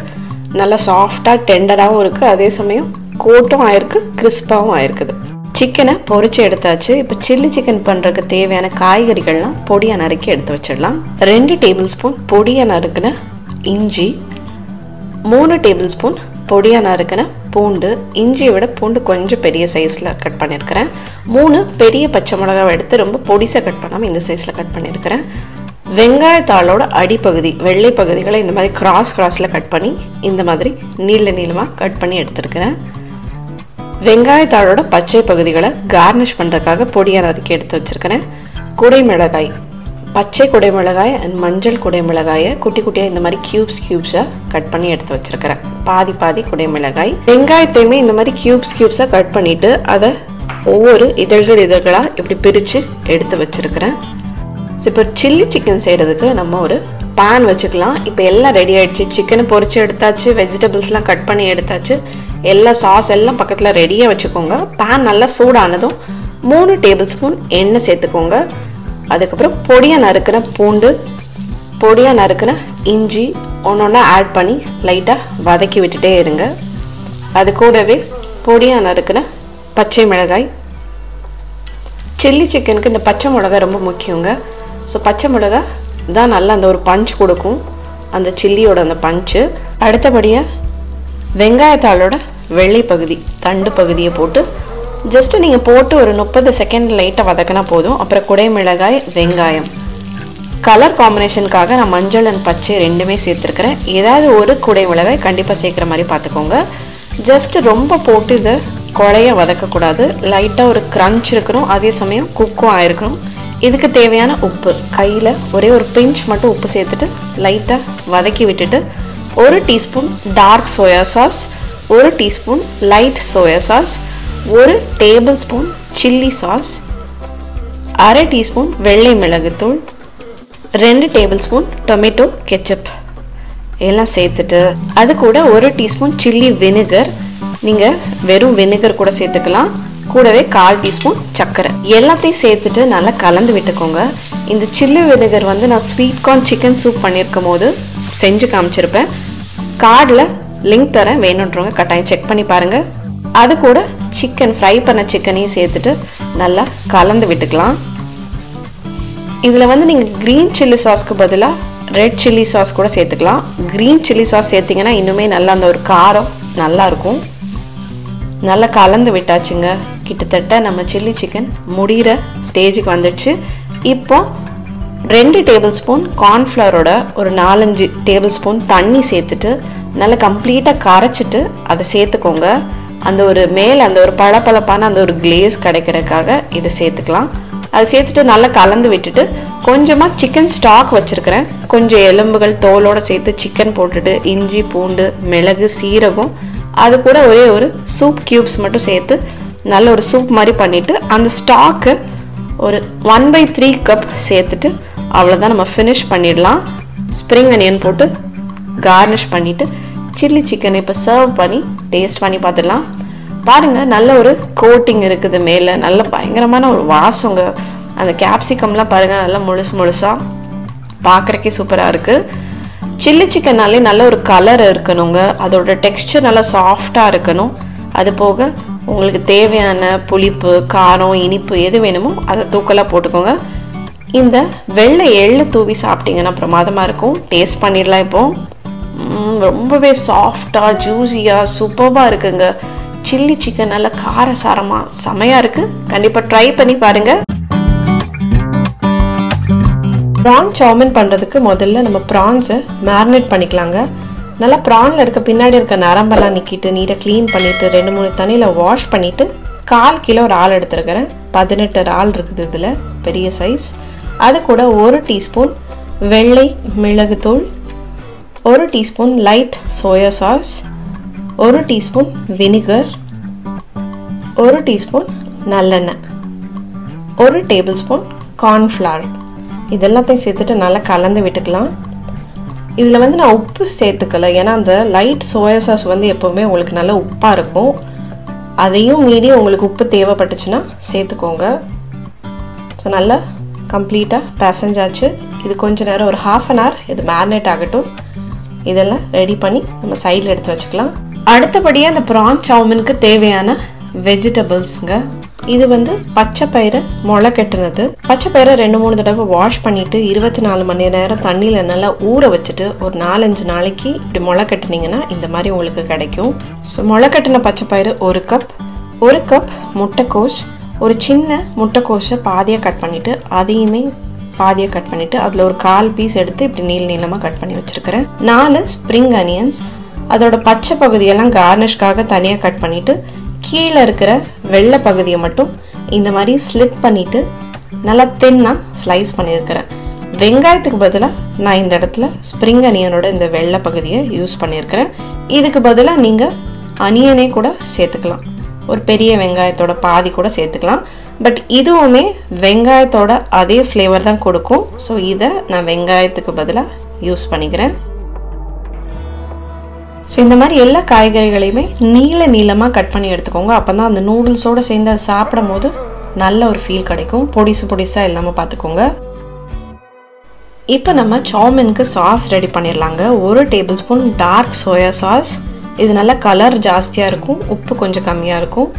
நல்லா சாஃப்டாக டெண்டராகவும் இருக்குது, அதே சமயம் கோட்டும் ஆயிருக்கு, கிறிஸ்பாகவும் ஆயிருக்குது. சிக்கனை பொரிச்சு எடுத்தாச்சு. இப்போ சில்லி சிக்கன் பண்ணுறதுக்கு தேவையான காய்கறிகள்லாம் பொடியாக நறுக்கி எடுத்து வச்சிடலாம். 2 டேபிள் ஸ்பூன் பொடியாக நறுக்கின இஞ்சி, 3 டேபிள் ஸ்பூன் பொடியாக நறுக்கின பூண்டு. இஞ்சியை விட பூண்டு கொஞ்சம் பெரிய சைஸில் கட் பண்ணியிருக்கிறேன். 3 பெரிய பச்சை மிளகாவை எடுத்து ரொம்ப பொடிசாக கட் பண்ணாமல் இந்த சைஸில் கட் பண்ணியிருக்கிறேன். வெங்காயத்தாளோட அடிப்பகுதி வெள்ளை பகுதிகளை இந்த மாதிரி கிராஸில் கட் பண்ணி இந்த மாதிரி நீளமாக கட் பண்ணி எடுத்துருக்கிறேன். வெங்காயத்தாளோட பச்சை பகுதிகளை கார்னிஷ் பண்ணுறதுக்காக பொடியாக நறுக்கி எடுத்து வச்சுருக்கிறேன். குடைமிளகாய், பச்சை குடைமிளகாய் அண்ட் மஞ்சள் குடைமிளகாயை குட்டி குட்டியாக இந்த மாதிரி க்யூப்ஸாக கட் பண்ணி எடுத்து வச்சுருக்கிறேன். பாதி குடைமிளகாய். வெங்காயத்தையுமே இந்த மாதிரி க்யூப்ஸாக கட் பண்ணிவிட்டு அதை ஒவ்வொரு இதழ்களாக இப்படி பிரித்து எடுத்து வச்சுருக்கிறேன். இப்போ சில்லி சிக்கன் செய்கிறதுக்கு நம்ம ஒரு பேன் வச்சுக்கலாம். இப்போ எல்லாம் ரெடி ஆகிடுச்சு. சிக்கனை பொரிச்சு எடுத்தாச்சு, வெஜிடபிள்ஸ்லாம் கட் பண்ணி எடுத்தாச்சு, எல்லா சாஸ் எல்லாம் பக்கத்தில் ரெடியாக வச்சுக்கோங்க. பேன் நல்லா சூடானதும் 3 டேபிள் ஸ்பூன் எண்ணெய் சேர்த்துக்கோங்க. அதுக்கப்புறம் பொடியாக நறுக்கின பூண்டு, பொடியாக நறுக்கின இஞ்சி ஒன்றா ஆட் பண்ணி லைட்டாக வதக்கி விட்டுட்டே இருங்க. அது கூடவே பொடியாக நறுக்கின பச்சை மிளகாய். சில்லி சிக்கனுக்கு இந்த பச்சை மிளகாய் ரொம்ப முக்கியங்க. ஸோ பச்சை மிளகாய் தான் நல்லா அந்த ஒரு பஞ்ச் கொடுக்கும், அந்த சில்லியோட அந்த பஞ்சு. அடுத்தபடியாக வெங்காயத்தாளோட வெள்ளை பகுதி தண்டு பகுதியை போட்டு ஜஸ்ட்டு நீங்கள் போட்டு ஒரு 30 செகண்ட் லைட்டாக வதக்கினா போதும். அப்புறம் குடைமிளகாய், வெங்காயம். கலர் காம்பினேஷனுக்காக நான் மஞ்சள் அண்ட் பச்சை ரெண்டுமே சேர்த்துருக்கிறேன். ஏதாவது ஒரு குடைமிளகாய் கண்டிப்பாக சேர்க்குற மாதிரி பார்த்துக்கோங்க. ஜஸ்ட்டு ரொம்ப போட்டு இதை குழைய வதக்கக்கூடாது. லைட்டாக ஒரு க்ரன்ச் இருக்கணும், அதே சமயம் குக்கும் ஆகிருக்கணும். இதுக்கு தேவையான உப்பு கையில் ஒரே ஒரு பிஞ்ச் மட்டும் உப்பு சேர்த்துட்டு லைட்டாக வதக்கி விட்டுட்டு 1 teaspoon dark soya sauce, 1 teaspoon light soya sauce, 1 tablespoon chilli sauce, அரை டீஸ்பூன் வெள்ளை மிளகுத்தூள், 2 டேபிள் ஸ்பூன் டொமேட்டோ கெச்சப் எல்லாம் சேர்த்துட்டு அது கூட 1 டீஸ்பூன் சில்லி வினிகர், நீங்கள் வெறும் வினிகர் கூட சேர்த்துக்கலாம். கூடவே 1/4 டீஸ்பூன் சர்க்கரை எல்லாத்தையும் சேர்த்துட்டு நல்லா கலந்து விட்டுக்கோங்க. இந்த சில்லி வினிகர் வந்து நான் ஸ்வீட் கார்ன் சிக்கன் சூப் பண்ணியிருக்கும் போது செஞ்சு காமிச்சிருப்பேன். கார்டில் லிங்க் தரேன், வேணுன்றவங்க கட்டாயம் செக் பண்ணி பாருங்கள். அது கூட சிக்கன் ஃப்ரை பண்ண சிக்கனையும் சேர்த்துட்டு நல்லா கலந்து விட்டுக்கலாம். இதில் வந்து நீங்கள் க்ரீன் சில்லி சாஸ்க்கு பதிலாக ரெட் சில்லி சாஸ் கூட சேர்த்துக்கலாம். க்ரீன் சில்லி சாஸ் சேர்த்திங்கன்னா இன்னுமே நல்லா அந்த ஒரு காரம் நல்லாயிருக்கும். நல்லா கலந்து விட்டாச்சுங்க. கிட்டத்தட்ட நம்ம சில்லி சிக்கன் முடிகிற ஸ்டேஜுக்கு வந்துடுச்சு. இப்போ 2 டேபிள் ஸ்பூன் கார்ன்ஃப்ளவரோட ஒரு 4-5 டேபிள் ஸ்பூன் தண்ணி சேர்த்துட்டு நல்லா கம்ப்ளீட்டாக கரைச்சிட்டு அதை சேர்த்துக்கோங்க. அந்த ஒரு மேலே அந்த ஒரு பளபளப்பான அந்த ஒரு கிளேஸ் கிடைக்கிறதுக்காக இதை சேர்த்துக்கலாம். அதை சேர்த்துட்டு நல்லா கலந்து விட்டுட்டு கொஞ்சமாக சிக்கன் ஸ்டாக் வச்சுருக்கிறேன். கொஞ்சம் எலும்புகள் தோலோடு சேர்த்து சிக்கன் போட்டுட்டு இஞ்சி, பூண்டு, மிளகு, சீரகம், அது கூட ஒரே ஒரு சூப் க்யூப்ஸ் மட்டும் சேர்த்து நல்ல ஒரு சூப் மாதிரி பண்ணிவிட்டு அந்த ஸ்டாக்கு ஒரு 1/3 கப் சேர்த்துட்டு அவ்வளோதான், நம்ம ஃபினிஷ் பண்ணிடலாம். ஸ்ப்ரிங் அனியன் போட்டு கார்னிஷ் பண்ணிவிட்டு சில்லி சிக்கனை இப்போ சர்வ் பண்ணி டேஸ்ட் பண்ணி பார்த்துடலாம். பாருங்கள், நல்ல ஒரு கோட்டிங் இருக்குது மேலே, நல்ல பயங்கரமான ஒரு வாசங்க. அந்த கேப்சிகம்லாம் பாருங்கள் நல்லா முழுசாக பார்க்குறக்கே சூப்பராக இருக்குது. சில்லி சிக்கன்னாலே நல்ல ஒரு கலர் இருக்கணுங்க, அதோட டெக்ஸ்டர் நல்லா சாஃப்டாக இருக்கணும். அது போக உங்களுக்கு தேவையான புளிப்பு, காரம், இனிப்பு எது வேணுமோ அதை தூக்கலாக போட்டுக்கோங்க. இந்த வெள்ளை எள்ளு தூவி சாப்பிட்டீங்கன்னா பிரமாதமாக இருக்கும். டேஸ்ட் பண்ணிடலாம். இப்போ ரொம்பவே சாஃப்டாக ஜூஸியாக சூப்பராக இருக்குங்க. சில்லி சிக்கன் நல்லா காரசாரமாக செமையாக இருக்குது. கண்டிப்பாக ட்ரை பண்ணி பாருங்கள். ப்ரான் சவுமின் பண்ணுறதுக்கு முதல்ல நம்ம ப்ரான்ஸை மேரினேட் பண்ணிக்கலாங்க. நல்லா ப்ரானில் இருக்க பின்னாடி இருக்க நரம்பெல்லாம் நிற்கிட்டு நீட்டாக க்ளீன் பண்ணிவிட்டு 2-3 தண்ணியில் வாஷ் பண்ணிவிட்டு 1/4 கிலோ இறால் எடுத்துருக்கிறேன். 18 இறால் இருக்குது இதில், பெரிய சைஸ். அது கூட 1 டீஸ்பூன் வெள்ளை மிளகுத்தூள், 1 teaspoon light soya sauce, 1 teaspoon vinegar, 1 teaspoon நல்லெண்ணெய், 1 டேபிள் ஸ்பூன் கார்ன்ஃப்ளவர் இதெல்லாத்தையும் சேர்த்துட்டு நல்லா கலந்து விட்டுக்கலாம். இதில் வந்து நான் உப்பு சேர்த்துக்கல, ஏன்னா அந்த லைட் சோயா சாஸ் வந்து எப்போவுமே உங்களுக்கு நல்ல உப்பாக இருக்கும். அதையும் மீறி உங்களுக்கு உப்பு தேவைப்பட்டுச்சுன்னா சேர்த்துக்கோங்க. ஸோ நல்லா கம்ப்ளீட்டாக பிசைஞ்சாச்சு. இது கொஞ்சம் நேரம் ஒரு 1/2 அன் ஹவர் இது மேரினேட் ஆகட்டும். இதெல்லாம் ரெடி பண்ணி நம்ம சைடில் எடுத்து வச்சுக்கலாம். அடுத்தபடியாக அந்த ப்ரான் சவுமினுக்கு தேவையான வெஜிடபிள்ஸுங்க. இது வந்து பச்சை பயிறு முளை கட்டுனது. பச்சை பயிரை 2-3 தடவை வாஷ் பண்ணிவிட்டு 24 மணி நேரம் தண்ணியில் நல்லா ஊற வச்சுட்டு ஒரு 4-5 நாளைக்கு இப்படி முளை கட்டுனீங்கன்னா இந்த மாதிரி உங்களுக்கு கிடைக்கும். ஸோ முளை கட்டின பச்சை பயிறு 1 கப், 1 கப் முட்டைக்கோஸ், ஒரு சின்ன முட்டைக்கோஸை பாதியாக கட் பண்ணிவிட்டு அதையுமே பாதியாக கட் பண்ணிவிட்டு அதில் ஒரு 1/4 பீஸ் எடுத்து இப்படி நீளமாக கட் பண்ணி வச்சுருக்கிறேன். 4 ஸ்ப்ரிங் அனியன்ஸ், அதோட பச்சை பகுதியெல்லாம் கார்னிஷ்காக தனியாக கட் பண்ணிவிட்டு கீழே இருக்கிற வெள்ளை பகுதியை மட்டும் இந்த மாதிரி ஸ்லிட் பண்ணிவிட்டு நல்லா தின்னாக ஸ்லைஸ் பண்ணியிருக்கிறேன். வெங்காயத்துக்கு பதிலாக நான் இந்த இடத்துல ஸ்ப்ரிங் அனியனோட இந்த வெள்ளை பகுதியை யூஸ் பண்ணியிருக்கிறேன். இதுக்கு பதிலாக நீங்கள் அனியனே கூட சேர்த்துக்கலாம், ஒரு பெரிய வெங்காயத்தோட பாதி கூட சேர்த்துக்கலாம். பட் இதுவுமே வெங்காயத்தோட அதே ஃப்ளேவர் தான் கொடுக்கும். ஸோ இதை நான் வெங்காயத்துக்கு பதிலாக யூஸ் பண்ணிக்கிறேன். ஸோ இந்த மாதிரி எல்லா காய்கறிகளையுமே நீளமாக கட் பண்ணி எடுத்துக்கோங்க. அப்போ தான் அந்த நூடுல்ஸோடு சேர்ந்து அதை சாப்பிடும் போது நல்ல ஒரு ஃபீல் கிடைக்கும். பொடிசாக இல்லாமல் பார்த்துக்கோங்க. இப்போ நம்ம சவுமினுக்கு சாஸ் ரெடி பண்ணிடலாங்க. 1 tablespoon dark soya sauce, இது நல்ல கலர் ஜாஸ்தியாக இருக்கும், உப்பு கொஞ்சம் கம்மியாக இருக்கும்.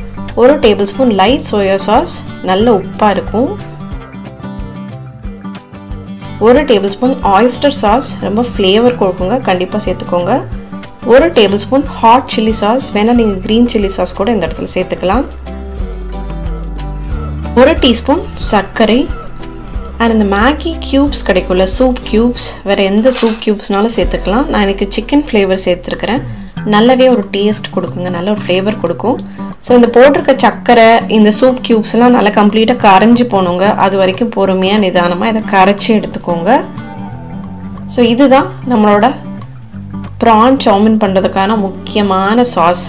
1 table spoon light soya sauce, நல்ல உப்பாக இருக்கும். 1 டேபிள் ஸ்பூன் ஆயிஸ்டர் சாஸ், ரொம்ப ஃப்ளேவர் கொடுக்குங்க, கண்டிப்பாக சேர்த்துக்கோங்க. 1 table spoon hot chilli sauce, வேணால் நீங்கள் க்ரீன் சில்லி சாஸ் கூட இந்த இடத்துல சேர்த்துக்கலாம். 1 டீஸ்பூன் சர்க்கரை. அண்ட் இந்த மேகி க்யூப்ஸ் கிடைக்கும்ல, சூப் க்யூப்ஸ், வேறு எந்த சூப் க்யூப்ஸ்னாலும் சேர்த்துக்கலாம். நான் எனக்கு சிக்கன் ஃப்ளேவர் சேர்த்துருக்கிறேன். நல்லாவே ஒரு டேஸ்ட் கொடுக்குங்க, நல்ல ஒரு ஃப்ளேவர் கொடுக்கும். ஸோ இந்த போட்டிருக்க சர்க்கரை, இந்த சூப் க்யூப்ஸ்லாம் நல்லா கம்ப்ளீட்டாக கரைஞ்சி போகணுங்க. அது வரைக்கும் பொறுமையாக நிதானமாக இதை கரைச்சி எடுத்துக்கோங்க. ஸோ இதுதான் நம்மளோட ப்ரான் சவுமின் பண்ணுறதுக்கான முக்கியமான சாஸ்.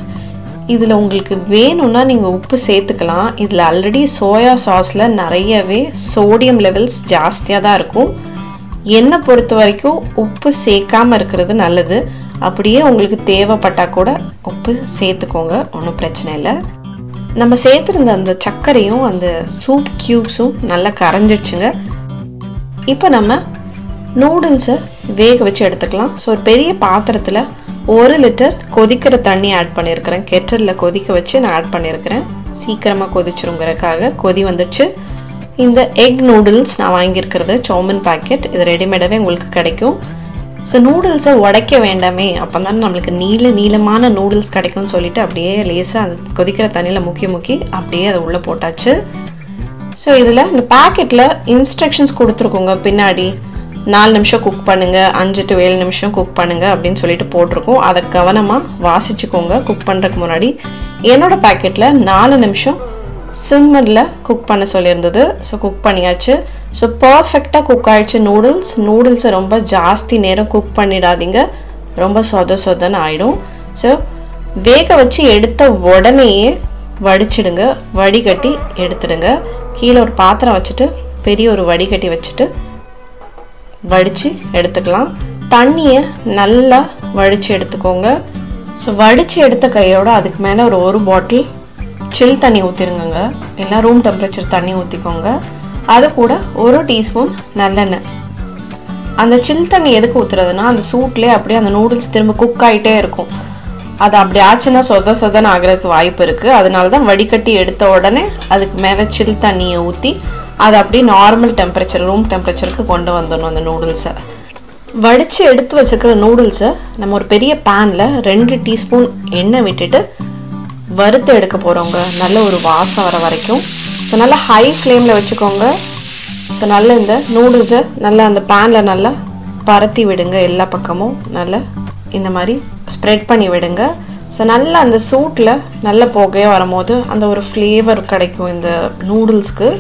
இதில் உங்களுக்கு வேணும்னா நீங்கள் உப்பு சேர்த்துக்கலாம். இதில் ஆல்ரெடி சோயா சாஸில் நிறையவே சோடியம் லெவல்ஸ் ஜாஸ்தியாக தான் இருக்கும். என்னை பொறுத்த வரைக்கும் உப்பு சேர்க்காமல் இருக்கிறது நல்லது. அப்படியே உங்களுக்கு தேவைப்பட்டால் கூட உப்பு சேர்த்துக்கோங்க, ஒன்றும் பிரச்சனை இல்லை. நம்ம சேர்த்துருந்த அந்த சர்க்கரையும் அந்த சூப் க்யூப்ஸும் நல்லா கரைஞ்சிடுச்சுங்க. இப்போ நம்ம நூடுல்ஸை வேக வச்சு எடுத்துக்கலாம். ஸோ ஒரு பெரிய பாத்திரத்தில் 1 லிட்டர் கொதிக்கிற தண்ணி ஆட் பண்ணியிருக்கிறேன். கெட்டலில் கொதிக்க வச்சு நான் ஆட் பண்ணியிருக்கிறேன். சீக்கிரமாக கொதிச்சிருங்கிறதுக்காக கொதி வந்துடுச்சு. இந்த எக் நூடுல்ஸ் நான் வாங்கியிருக்கிறது சவுமின் பேக்கெட், இது ரெடிமேடாகவே உங்களுக்கு கிடைக்கும். ஸோ நூடுல்ஸை உடைக்க வேண்டாமே, அப்போ தானே நம்மளுக்கு நீளமான நூடுல்ஸ் கிடைக்கும்னு சொல்லிட்டு அப்படியே லேசாக அந்த கொதிக்கிற தண்ணியில் முக்கி அப்படியே அதை உள்ளே போட்டாச்சு. ஸோ இதில் இந்த பேக்கெட்டில் இன்ஸ்ட்ரக்ஷன்ஸ் கொடுத்துருக்கோங்க. பின்னாடி 4 நிமிஷம் குக் பண்ணுங்கள், 5 to 7 நிமிஷம் குக் பண்ணுங்கள் அப்படின்னு சொல்லிட்டு போட்டிருக்கோம். அதை கவனமாக வாசிச்சுக்கோங்க குக் பண்ணுறதுக்கு முன்னாடி. என்னோட பேக்கெட்டில் 4 நிமிஷம் சிம்மரில் குக் பண்ண சொல்லியிருந்தது. ஸோ குக் பண்ணியாச்சு. ஸோ பர்ஃபெக்டாக குக் ஆகிடுச்சு நூடுல்ஸை ரொம்ப ஜாஸ்தி நேரம் குக் பண்ணிடாதீங்க, ரொம்ப சொதன்னு ஆகிடும். ஸோ வேக வச்சு எடுத்த உடனேயே வடிச்சிடுங்க, வடிகட்டி எடுத்துடுங்க. கீழே ஒரு பாத்திரம் வச்சுட்டு பெரிய ஒரு வடிகட்டி வச்சுட்டு வடித்து எடுத்துக்கலாம். தண்ணியை நல்லா வடித்து எடுத்துக்கோங்க. ஸோ வடித்து எடுத்த கையோட அதுக்கு மேலே ஒரு பாட்டில் சில் தண்ணி ஊற்றிருங்க. எல்லாம் ரூம் டெம்பரேச்சர் தண்ணி ஊற்றிக்கோங்க. அது கூட 1 டீஸ்பூன் நல்லெண்ணெய். அந்த சில் தண்ணி எதுக்கு ஊற்றுறதுன்னா அந்த சூட்லேயே அப்படியே அந்த நூடுல்ஸ் திரும்ப குக் ஆகிட்டே இருக்கும். அது அப்படி ஆச்சுன்னா சொதன்னு ஆகிறதுக்கு வாய்ப்பு இருக்குது. அதனால தான் வடிகட்டி எடுத்த உடனே அதுக்கு மேலே சில் தண்ணியை ஊற்றி அதை அப்படியே நார்மல் டெம்பரேச்சர் ரூம் டெம்பரேச்சருக்கு கொண்டு வந்துடணும். அந்த நூடுல்ஸை வடித்து எடுத்து வச்சுக்கிற நூடுல்ஸை நம்ம ஒரு பெரிய பேனில் 2 டீஸ்பூன் எண்ணெய் விட்டுட்டு வறுத்து எடுக்க போகிறோங்க, நல்ல ஒரு வாசம் வர வரைக்கும். ஸோ நல்லா ஹை ஃப்ளேமில் வச்சுக்கோங்க. ஸோ நல்லா இந்த நூடுல்ஸை நல்லா அந்த பேனில் நல்லா பரத்தி விடுங்க. எல்லா பக்கமும் நல்லா இந்த மாதிரி ஸ்ப்ரெட் பண்ணி விடுங்க. ஸோ நல்லா அந்த சூட்டில் நல்ல புகையாக வரும்போது அந்த ஒரு ஃப்ளேவர் கிடைக்கும் இந்த நூடுல்ஸ்க்கு.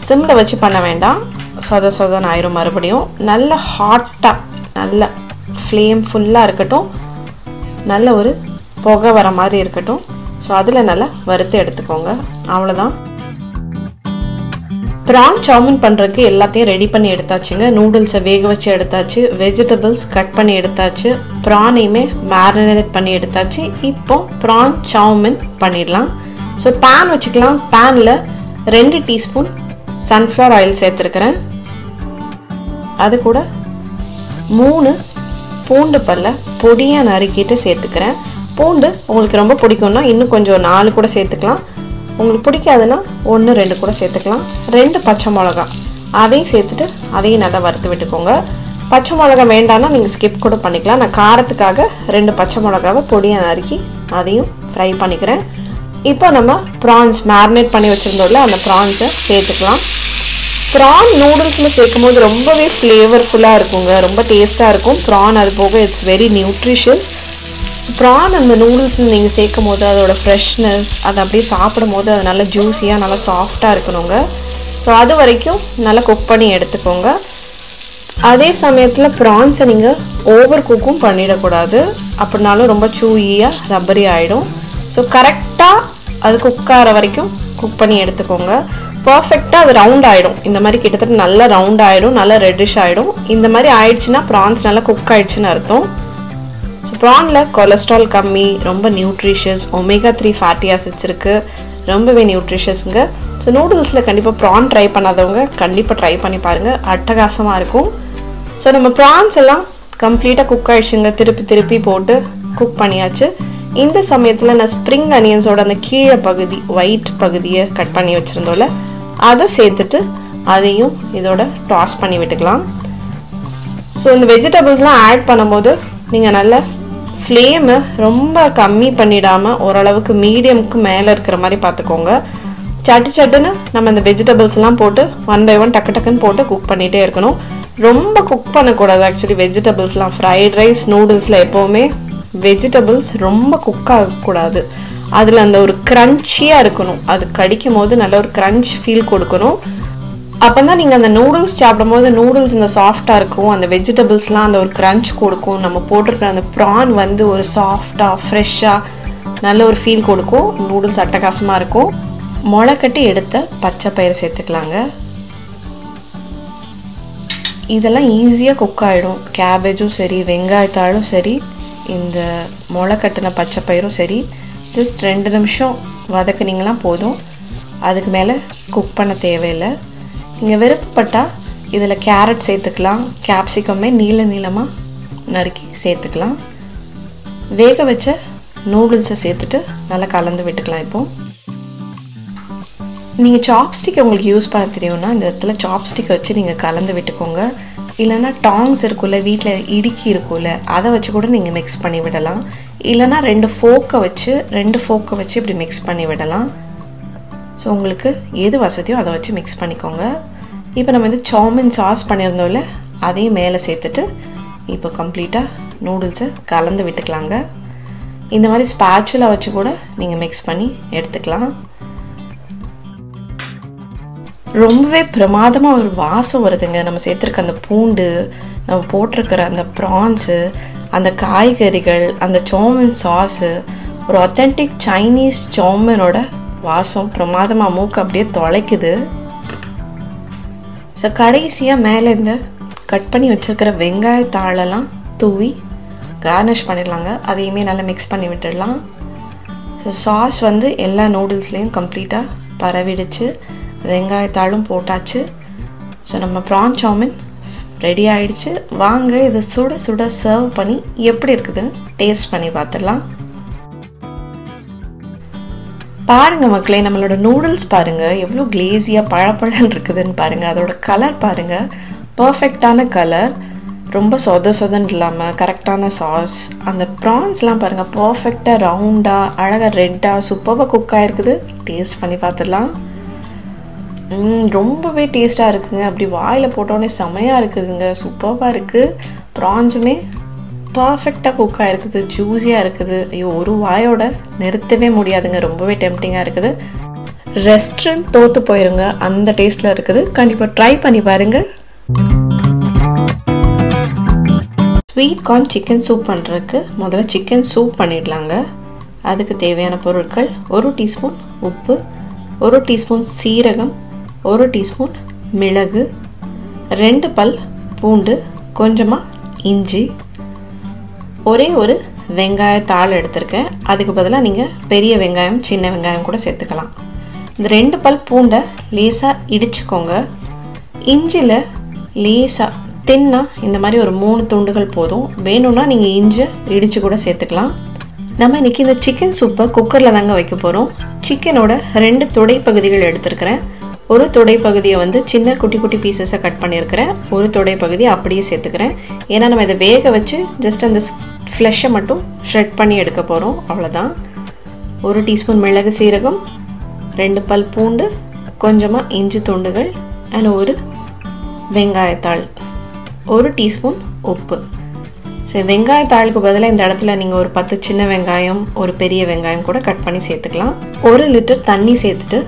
சிம்மில் வச்சு பண்ண வேண்டாம், சொதன்னு ஆயிரும். மறுபடியும் நல்ல ஹாட்டாக நல்ல ஃப்ளேம் ஃபுல்லாக இருக்கட்டும், நல்ல ஒரு புகை வர மாதிரி இருக்கட்டும். ஸோ அதில் நல்லா வறுத்து எடுத்துக்கோங்க. அவ்வளோதான். ப்ரான் சவுமின் பண்ணுறதுக்கு எல்லாத்தையும் ரெடி பண்ணி எடுத்தாச்சுங்க. நூடுல்ஸை வேக வச்சு எடுத்தாச்சு, வெஜிடபிள்ஸ் கட் பண்ணி எடுத்தாச்சு, ப்ரானையுமே மேரினேட் பண்ணி எடுத்தாச்சு. இப்போ ப்ரான் சவுமின் பண்ணிடலாம். ஸோ பேன் வச்சுக்கலாம். பேனில் 2 டீஸ்பூன் சன்ஃப்ளவர் ஆயில் சேர்த்துருக்கிறேன். அது கூட 3 பூண்டு பல்ல பொடியாக நறுக்கிட்டு சேர்த்துக்கிறேன். பூண்டு உங்களுக்கு ரொம்ப பிடிக்கும்னா இன்னும் கொஞ்சம் 4 கூட சேர்த்துக்கலாம். உங்களுக்கு பிடிக்காதுன்னா 1 2 கூட சேர்த்துக்கலாம். 2 பச்சை மிளகா அதையும் சேர்த்துட்டு அதையும் நல்லா வறுத்து விட்டுக்கோங்க. பச்சை மிளகா வேண்டாம்னா நீங்கள் ஸ்கிப் கூட பண்ணிக்கலாம். நான் காரத்துக்காக 2 பச்சை மிளகாவை பொடியாக நறுக்கி அதையும் ஃப்ரை பண்ணிக்கிறேன். இப்போ நம்ம ப்ரான்ஸ் மேரினேட் பண்ணி வச்சுருந்தோம்ல அந்த ப்ரான்ஸை சேர்த்துக்கலாம். ப்ரான் நூடுல்ஸில் சேர்க்கும் போது ரொம்பவே ஃப்ளேவர்ஃபுல்லாக இருக்குங்க, ரொம்ப டேஸ்ட்டாக இருக்கும். ப்ரான் அது போக இட்ஸ் வெரி நியூட்ரிஷியஸ். ப்ரான் அந்த நூடுல்ஸில் நீங்கள் சேர்க்கும் போது அதோட ஃப்ரெஷ்னஸ் அதை அப்படியே சாப்பிடும் போது அது நல்லா ஜூஸியாக நல்லா சாஃப்டாக இருக்கணுங்க. ஸோ அது வரைக்கும் நல்லா குக் பண்ணி எடுத்துக்கோங்க. அதே சமயத்தில் ப்ரான்ஸை நீங்கள் ஓவர் குக்கும் பண்ணிடக்கூடாது, அப்படின்னாலும் ரொம்ப சூயியாக ரப்பரி ஆகிடும். ஸோ கரெக்டாக அது குக் ஆகிற வரைக்கும் குக் பண்ணி எடுத்துக்கோங்க. பர்ஃபெக்டாக அது ரவுண்ட் ஆகிடும். இந்த மாதிரி கிட்டத்தட்ட நல்லா ரவுண்ட் ஆகிடும், நல்லா ரெட்டிஷ் ஆகிடும். இந்த மாதிரி ஆயிடுச்சுன்னா ப்ரான்ஸ் நல்லா குக் ஆகிடுச்சுன்னு அர்த்தம். ஸோ ப்ரானில் கொலஸ்ட்ரால் கம்மி, ரொம்ப நியூட்ரிஷியஸ், ஒமேகா 3 ஃபேட்டி ஆசிட்ஸ் இருக்குது, ரொம்பவே நியூட்ரிஷியஸுங்க. ஸோ நூடுல்ஸில் கண்டிப்பாக ப்ரான் ட்ரை பண்ணாதவங்க கண்டிப்பாக ட்ரை பண்ணி பாருங்கள், அட்டகாசமாக இருக்கும். ஸோ நம்ம ப்ரான்ஸ் எல்லாம் கம்ப்ளீட்டாக குக் ஆகிடுச்சுங்க. திருப்பி போட்டு குக் பண்ணியாச்சு. இந்த சமயத்தில் நான் ஸ்ப்ரிங் அனியன்ஸோட அந்த கீழே பகுதி ஒயிட் பகுதியை கட் பண்ணி வச்சுருந்தோம்ல அதை சேர்த்துட்டு அதையும் இதோட டாஸ் பண்ணி விட்டுக்கலாம். ஸோ இந்த வெஜிடபிள்ஸ்லாம் ஆட் பண்ணும்போது நீங்கள் நல்ல ஃப்ளேமை ரொம்ப கம்மி பண்ணிடாமல் ஓரளவுக்கு மீடியமுக்கு மேலே இருக்கிற மாதிரி பார்த்துக்கோங்க. சட்டுன்னு நம்ம இந்த வெஜிடபிள்ஸ்லாம் போட்டு 1 by 1 டக்குன்னு போட்டு குக் பண்ணிகிட்டே இருக்கணும். ரொம்ப குக் பண்ணக்கூடாது. ஆக்சுவலி வெஜிடபிள்ஸ்லாம் ஃப்ரைட் ரைஸ் நூடுல்ஸில் எப்போவுமே வெஜிடபிள்ஸ் ரொம்ப குக் ஆகக்கூடாது. அதில் அந்த ஒரு க்ரன்ச்சியாக இருக்கணும். அது கடிக்கும் போது நல்ல ஒரு க்ரன்ச் ஃபீல் கொடுக்கணும். அப்போ தான் நீங்கள் அந்த நூடுல்ஸ் சாப்பிடும் போது நூடுல்ஸ் இந்த சாஃப்டாக இருக்கும், அந்த வெஜிடபிள்ஸ்லாம் அந்த ஒரு க்ரன்ச் கொடுக்கும். நம்ம போட்டிருக்கிற அந்த ப்ரான் வந்து ஒரு சாஃப்டாக ஃப்ரெஷ்ஷாக நல்ல ஒரு ஃபீல் கொடுக்கும். நூடுல்ஸ் அட்டகாசமாக இருக்கும். முளைக்கட்டி எடுத்த பச்சை பயிறு சேர்த்துக்கலாங்க. இதெல்லாம் ஈஸியாக குக் ஆகிடும். கேபேஜும் சரி, வெங்காயத்தாளும் சரி, இந்த முளை கட்டின பச்சை பயிரும் சரி, ஜஸ்ட் 2 நிமிஷம் வதக்குனிங்கன்னா போதும். அதுக்கு மேலே குக் பண்ண தேவையில்லை. நீங்கள் விருப்பப்பட்டால் இதில் கேரட் சேர்த்துக்கலாம், கேப்சிகமே நீளமாக நறுக்கி சேர்த்துக்கலாம். வேக வச்ச நூடுல்ஸை சேர்த்துட்டு நல்லா கலந்து விட்டுக்கலாம். இப்போது நீங்கள் சாப்ஸ்டிக் உங்களுக்கு யூஸ் பண்ண தெரியும்னா இந்த இடத்துல சாப்ஸ்டிக் வச்சு நீங்கள் கலந்து விட்டுக்கோங்க. இல்லைனா டாங்ஸ் இருக்குல்ல, வீட்டில் இடுக்கி இருக்குல்ல, அதை வச்சு கூட நீங்கள் மிக்ஸ் பண்ணி விடலாம். இல்லைனா 2 ஃபோக்கை வச்சு இப்படி மிக்ஸ் பண்ணி விடலாம். ஸோ உங்களுக்கு எது வசதியோ அதை வச்சு மிக்ஸ் பண்ணிக்கோங்க. இப்போ நம்ம வந்து சாமின் சாஸ் பண்ணியிருந்தோம்ல அதையும் மேலே சேர்த்துட்டு இப்போ கம்ப்ளீட்டாக நூடுல்ஸை கலந்து விட்டுக்கலாங்க. இந்த மாதிரி ஸ்பேச்சுலா வச்சு கூட நீங்கள் மிக்ஸ் பண்ணி எடுத்துக்கலாம். ரொம்பவே பிரமாதமாக ஒரு வாசம் வருதுங்க. நம்ம சேர்த்துருக்க அந்த பூண்டு, நம்ம போட்டிருக்கிற அந்த ப்ரான்ஸு, அந்த காய்கறிகள், அந்த சாமின் சாஸு, ஒரு ஆத்தென்டிக் சைனீஸ் சாமினோட வாசம் பிரமாதமாக மூக்கு அப்படியே தொலைக்குது. ஸோ கடைசியாக மேலே இந்த கட் பண்ணி வச்சுருக்கிற வெங்காயத்தாளெல்லாம் தூவி கார்னிஷ் பண்ணிடலாங்க. அதையுமே நல்லா மிக்ஸ் பண்ணி விட்டுடலாம். ஸோ சாஸ் வந்து எல்லா நூடுல்ஸ்லேயும் கம்ப்ளீட்டாக பரவிடுச்சு. வெங்காயத்தாளும் போட்டாச்சு. ஸோ நம்ம ப்ரான் சாமின் ரெடி ஆகிடுச்சு. வாங்க இதை சுட சர்வ் பண்ணி எப்படி இருக்குதுன்னு டேஸ்ட் பண்ணி பார்த்துடலாம். பாருங்கள் மக்களே, நம்மளோட நூடுல்ஸ் பாருங்கள் எவ்வளோ கிளேஸியாக பழப்பழன்னு இருக்குதுன்னு பாருங்கள். அதோட கலர் பாருங்கள், பர்ஃபெக்டான கலர், ரொம்ப சொதன்னு இல்லாமல் கரெக்டான சாஸ். அந்த ப்ரான்ஸ்லாம் பாருங்கள் பர்ஃபெக்டாக ரவுண்டாக அழகாக ரெட்டாக சூப்பராக குக் ஆகிருக்குது. டேஸ்ட் பண்ணி பார்த்துடலாம். ரொம்பவே டேஸ்ட்டாக இருக்குதுங்க. அப்படி வாயில் போட்டோன்னே செமையாக இருக்குதுங்க, சூப்பராக இருக்குது. ப்ரான்ஸுமே பர்ஃபெக்டாக குக் ஆகிருக்குது, ஜூஸியாக இருக்குது. ஐயோ, ஒரு வாயோட நிறுத்தவே முடியாதுங்க, ரொம்பவே டெம்டிங்காக இருக்குது. ரெஸ்டாரண்ட் தோற்று போயிருங்க, அந்த டேஸ்ட்டில் இருக்குது. கண்டிப்பாக ட்ரை பண்ணி பாருங்கள். ஸ்வீட் கார்ன் சிக்கன் சூப் பண்ணுறதுக்கு முதல்ல சிக்கன் சூப் பண்ணிடலாங்க. அதுக்கு தேவையான பொருட்கள்: 1 டீஸ்பூன் உப்பு, 1 டீஸ்பூன் சீரகம், 1 டீஸ்பூன் மிளகு, 2 பல் பூண்டு, கொஞ்சமாக இஞ்சி, ஒரே ஒரு வெங்காயத்தாள் எடுத்திருக்கேன். அதுக்கு பதிலாக நீங்கள் பெரிய வெங்காயம் சின்ன வெங்காயம் கூட சேர்த்துக்கலாம். இந்த 2 பல் பூண்டை லேசாக இடிச்சுக்கோங்க. இஞ்சியில் லேசாக தின்னா இந்த மாதிரி ஒரு 3 துண்டுகள் போதும். வேணும்னா நீங்கள் இஞ்சி இடித்து கூட சேர்த்துக்கலாம். நம்ம இன்றைக்கி இந்த சிக்கன் சூப்பை குக்கரில் தாங்க வைக்க போகிறோம். சிக்கனோட 2 தொடை பகுதிகள் எடுத்துருக்கிறேன். ஒரு தொடை பகுதியை வந்து சின்ன குட்டி குட்டி பீசஸை கட் பண்ணியிருக்கிறேன். ஒரு தொடை பகுதியை அப்படியே சேர்த்துக்கிறேன். ஏன்னா நம்ம இதை வேக வச்சு ஜஸ்ட் அந்த ஃப்ளெஷ்ஷை மட்டும் ஷ்ரெட் பண்ணி எடுக்க போகிறோம், அவ்வளோதான். 1 டீஸ்பூன் மிளகு சீரகம், 2 பல் பூண்டு, கொஞ்சமாக இஞ்சி துண்டுகள் அண்ட் ஒரு வெங்காயத்தாள், 1 டீஸ்பூன் உப்பு. ஸோ வெங்காயத்தாளுக்கு பதிலாக இந்த இடத்துல நீங்கள் ஒரு 10 சின்ன வெங்காயம், ஒரு பெரிய வெங்காயம் கூட கட் பண்ணி சேர்த்துக்கலாம். 1 லிட்டர் தண்ணி சேர்த்துட்டு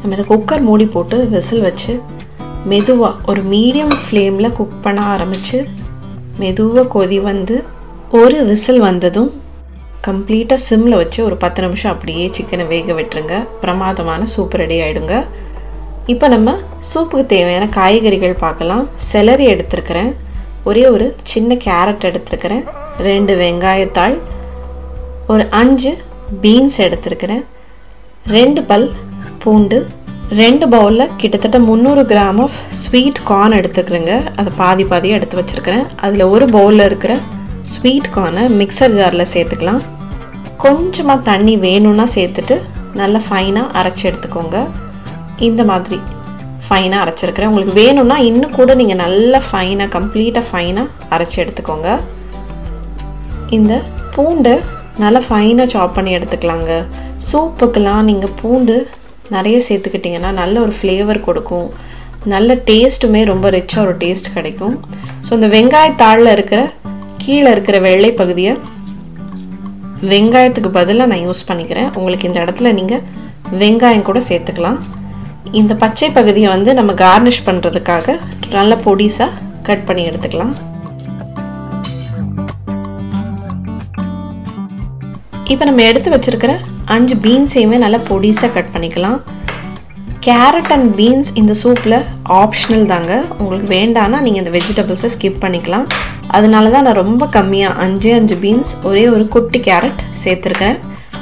நம்ம இதை குக்கர் மூடி போட்டு விசில் வச்சு மெதுவாக ஒரு மீடியம் ஃப்ளேமில் குக் பண்ண ஆரம்பித்து மெதுவாக கொதி வந்து ஒரு விசில் வந்ததும் கம்ப்ளீட்டாக சிம்மில் வச்சு ஒரு 10 நிமிஷம் அப்படியே சிக்கனை வேக விட்டுருங்க. பிரமாதமான சூப் ரெடி ஆகிடுங்க. இப்போ நம்ம சூப்புக்கு தேவையான காய்கறிகள் பார்க்கலாம். செலரி எடுத்துருக்கிறேன், ஒரே ஒரு சின்ன கேரட் எடுத்துருக்கிறேன், 2 வெங்காயத்தாள், ஒரு 5 பீன்ஸ் எடுத்துருக்கிறேன், 2 பல் பூண்டு, 2 பவுலில் கிட்டத்தட்ட 300 கிராம் ஆஃப் ஸ்வீட் கார்ன் எடுத்துக்கிறேங்க. அதை பாதி பாதியாக எடுத்து வச்சுருக்கிறேன். அதில் ஒரு பவுலில் இருக்கிற ஸ்வீட் கார்னை மிக்சர் ஜாரில் சேர்த்துக்கலாம். கொஞ்சமாக தண்ணி வேணும்னா சேர்த்துட்டு நல்லா ஃபைனாக அரைச்சி எடுத்துக்கோங்க. இந்த மாதிரி ஃபைனாக அரைச்சிருக்கிறேன். உங்களுக்கு வேணும்னா இன்னும் கூட நீங்கள் நல்லா ஃபைனாக கம்ப்ளீட்டாக ஃபைனாக அரைச்சி எடுத்துக்கோங்க. இந்த பூண்டு நல்லா ஃபைனாக சாப் பண்ணி எடுத்துக்கலாங்க. சூப்புக்கெல்லாம் நீங்கள் பூண்டு நிறைய சேர்த்துக்கிட்டிங்கன்னா நல்ல ஒரு ஃப்ளேவர் கொடுக்கும், நல்ல டேஸ்ட்டுமே ரொம்ப ரிச்சாக ஒரு டேஸ்ட் கிடைக்கும். ஸோ இந்த வெங்காயத்தாளில் இருக்கிற கீழே இருக்கிற வெள்ளை பகுதியை வெங்காயத்துக்கு பதிலாக நான் யூஸ் பண்ணிக்கிறேன். உங்களுக்கு இந்த இடத்துல நீங்கள் வெங்காயம் கூட சேர்த்துக்கலாம். இந்த பச்சை பகுதியை வந்து நம்ம கார்னிஷ் பண்ணுறதுக்காக நல்ல பொடிசாக கட் பண்ணி எடுத்துக்கலாம். இப்போ நம்ம எடுத்து வச்சுருக்கிற 5 பீன்ஸையுமே நல்லா பொடிசாக கட் பண்ணிக்கலாம். கேரட் அண்ட் பீன்ஸ் இந்த சூப்பில் ஆப்ஷனல் தாங்க. உங்களுக்கு வேண்டான்னா நீங்கள் இந்த வெஜிடபிள்ஸை ஸ்கிப் பண்ணிக்கலாம். அதனால தான் நான் ரொம்ப கம்மியாக 5 பீன்ஸ், ஒரே ஒரு குட்டி கேரட் சேர்த்துருக்கிறேன்.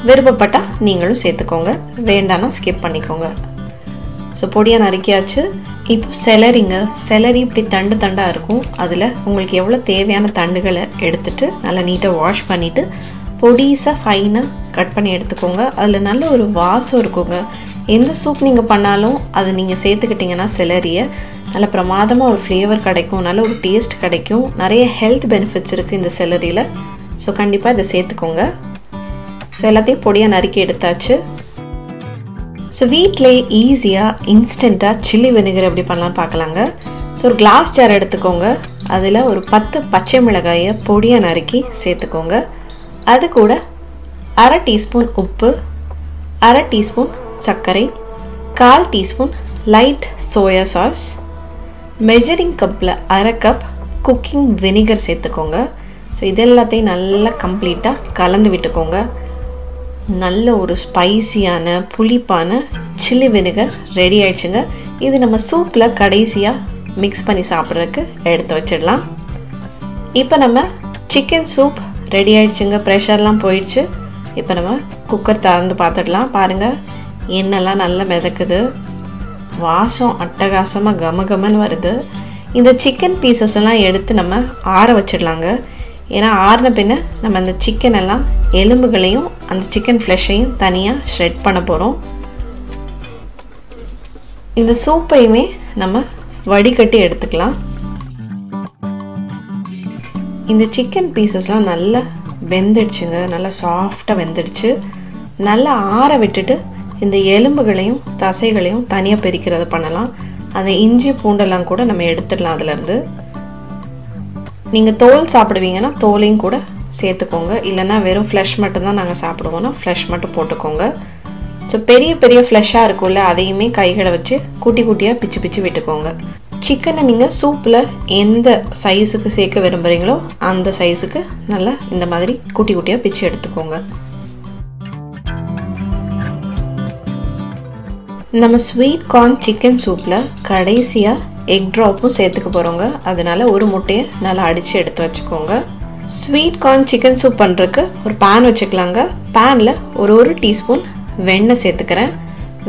விருப்பப்பட்டால் நீங்களும் சேர்த்துக்கோங்க, வேண்டான்னா ஸ்கிப் பண்ணிக்கோங்க. ஸோ பொடியாக நறுக்கியாச்சு. இப்போ செலரி இப்படி தண்டு தண்டாக இருக்கும். அதில் உங்களுக்கு எவ்வளோ தேவையான தண்டுகளை எடுத்துகிட்டு நல்லா நீட்டாக வாஷ் பண்ணிவிட்டு பொடிசாக ஃபைனாக கட் பண்ணி எடுத்துக்கோங்க. அதில் நல்ல ஒரு வாசம் இருக்குங்க. எந்த சூப் நீங்கள் பண்ணாலும் அது நீங்கள் சேர்த்துக்கிட்டிங்கன்னா செலரியை நல்ல பிரமாதமாக ஒரு ஃப்ளேவர் கிடைக்கும், நல்ல ஒரு டேஸ்ட் கிடைக்கும். நிறைய ஹெல்த் பெனிஃபிட்ஸ் இருக்குது இந்த செலரியில். ஸோ கண்டிப்பாக இதை சேர்த்துக்கோங்க. ஸோ எல்லாத்தையும் பொடியாக நறுக்கி எடுத்தாச்சு. ஸோ வீட்டிலே ஈஸியாக இன்ஸ்டண்ட்டாக சில்லி வினிகர் எப்படி பண்ணலான்னு பார்க்கலாங்க. ஸோ ஒரு கிளாஸ் ஜார் எடுத்துக்கோங்க. அதில் ஒரு 10 பச்சை மிளகாயை பொடியாக நறுக்கி சேர்த்துக்கோங்க. அது கூட 1/2 டீஸ்பூன் உப்பு, 1/2 டீஸ்பூன் சர்க்கரை, 1/4 teaspoon light soya sauce, measuring கப்பில் 1/2 கப் குக்கிங் வினிகர் சேர்த்துக்கோங்க. ஸோ இது எல்லாத்தையும் நல்லா கம்ப்ளீட்டாக கலந்து விட்டுக்கோங்க. நல்ல ஒரு ஸ்பைசியான புளிப்பான சில்லி வினிகர் ரெடி ஆயிடுச்சுங்க. இது நம்ம சூப்பில் கடைசியாக மிக்ஸ் பண்ணி சாப்பிட்றதுக்கு எடுத்து வச்சிடலாம். இப்போ நம்ம சிக்கன் சூப் ரெடி ஆகிடுச்சுங்க. ப்ரெஷர்லாம் போயிடுச்சு. இப்போ நம்ம குக்கர் திறந்து பார்த்துடலாம். பாருங்கள், எண்ணெய்லாம் நல்லா மிதக்குது, வாசம் அட்டகாசமாக கமகமன்னு வருது. இந்த சிக்கன் பீசஸ் எல்லாம் எடுத்து நம்ம ஆற வச்சிடலாங்க. ஏன்னா ஆறின பின்ன நம்ம அந்த சிக்கன் எல்லாம் எலும்புகளையும் அந்த சிக்கன் ஃப்ளெஷ்ஷையும் தனியாக ஷ்ரெட் பண்ண போகிறோம். இந்த சூப்பையுமே நம்ம வடிகட்டி எடுத்துக்கலாம். இந்த சிக்கன் பீசஸ்லாம் நல்லா வெந்துடுச்சுங்க, நல்லா சாஃப்டாக வெந்துடுச்சு. நல்லா ஆற விட்டுட்டு இந்த எலும்புகளையும் தசைகளையும் தனியாக பிரிக்கிறது பண்ணலாம். அந்த இஞ்சி பூண்டெல்லாம் கூட நம்ம எடுத்துடலாம் அதிலேருந்து. நீங்கள் தோல் சாப்பிடுவீங்கன்னா தோலையும் கூட சேர்த்துக்கோங்க. இல்லைன்னா வெறும் ஃப்ளஷ் மட்டும்தான் நாங்கள் சாப்பிடுவோன்னா ஃப்ளஷ் மட்டும் போட்டுக்கோங்க. ஸோ பெரிய பெரிய ஃப்ளஷ்ஷாக இருக்கும்ல, அதையுமே கைகளை வச்சு குட்டி குட்டியாக பிச்சு பிச்சு விட்டுக்கோங்க. சிக்கனை நீங்கள் சூப்பில் எந்த சைஸுக்கு சேர்க்க விரும்புகிறீங்களோ அந்த சைஸுக்கு நல்லா இந்த மாதிரி குட்டி குட்டியாக பிச்சு எடுத்துக்கோங்க. நம்ம ஸ்வீட் கார்ன் சிக்கன் சூப்பில் கடைசியாக எக் ட்ராப்பும் சேர்த்துக்க போகிறோங்க. அதனால் ஒரு முட்டையை நல்லா அடித்து எடுத்து வச்சுக்கோங்க. ஸ்வீட் கார்ன் சிக்கன் சூப் பண்ணுறதுக்கு ஒரு பேன் வச்சுக்கலாங்க. பேனில் ஒரு டீஸ்பூன் வெண்ணெய் சேர்த்துக்கிறேன்.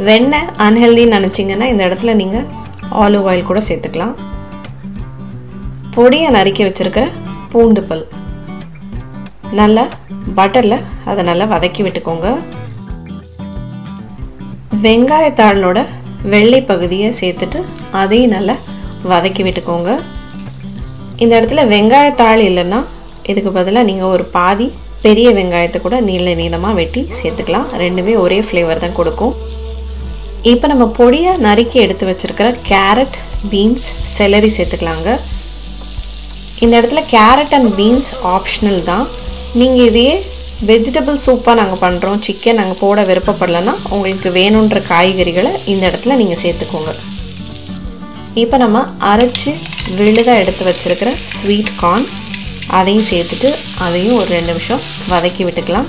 வெண்ணெய் அன்ஹெல்தின்னு நினச்சிங்கன்னா இந்த இடத்துல நீங்கள் ஆலிவ் ஆயில் கூட சேர்த்துக்கலாம். பொடியை நறுக்கி வச்சுருக்கிற பூண்டு பல் நல்லா பட்டரில் அதை நல்லா வதக்கி விட்டுக்கோங்க. வெங்காயத்தாளோட வெள்ளை பகுதியை சேர்த்துட்டு அதையும் நல்லா வதக்கி விட்டுக்கோங்க. இந்த இடத்துல வெங்காயத்தாள் இல்லைன்னா இதுக்கு பதிலாக நீங்கள் ஒரு பாதி பெரிய வெங்காயத்தை கூட நீளமாக வெட்டி சேர்த்துக்கலாம். ரெண்டுமே ஒரே ஃப்ளேவர் தான் கொடுக்கும். இப்போ நம்ம பொடியாக நறுக்கி எடுத்து வச்சுருக்கிற கேரட், பீன்ஸ், செலரி சேர்த்துக்கலாங்க. இந்த இடத்துல கேரட் அண்ட் பீன்ஸ் ஆப்ஷனல் தான். நீங்கள் இதையே வெஜிடபிள் சூப்பாக நாங்கள் பண்ணுறோம், சிக்கன் நாங்கள் போட விருப்பப்படலைன்னா உங்களுக்கு வேணுன்ற காய்கறிகளை இந்த இடத்துல நீங்கள் சேர்த்துக்கோங்க. இப்போ நம்ம அரைச்சி விழுதாக எடுத்து வச்சுருக்கிற ஸ்வீட் கார்ன் அதையும் சேர்த்துட்டு அதையும் ஒரு 2 நிமிஷம் வதக்கி விட்டுக்கலாம்.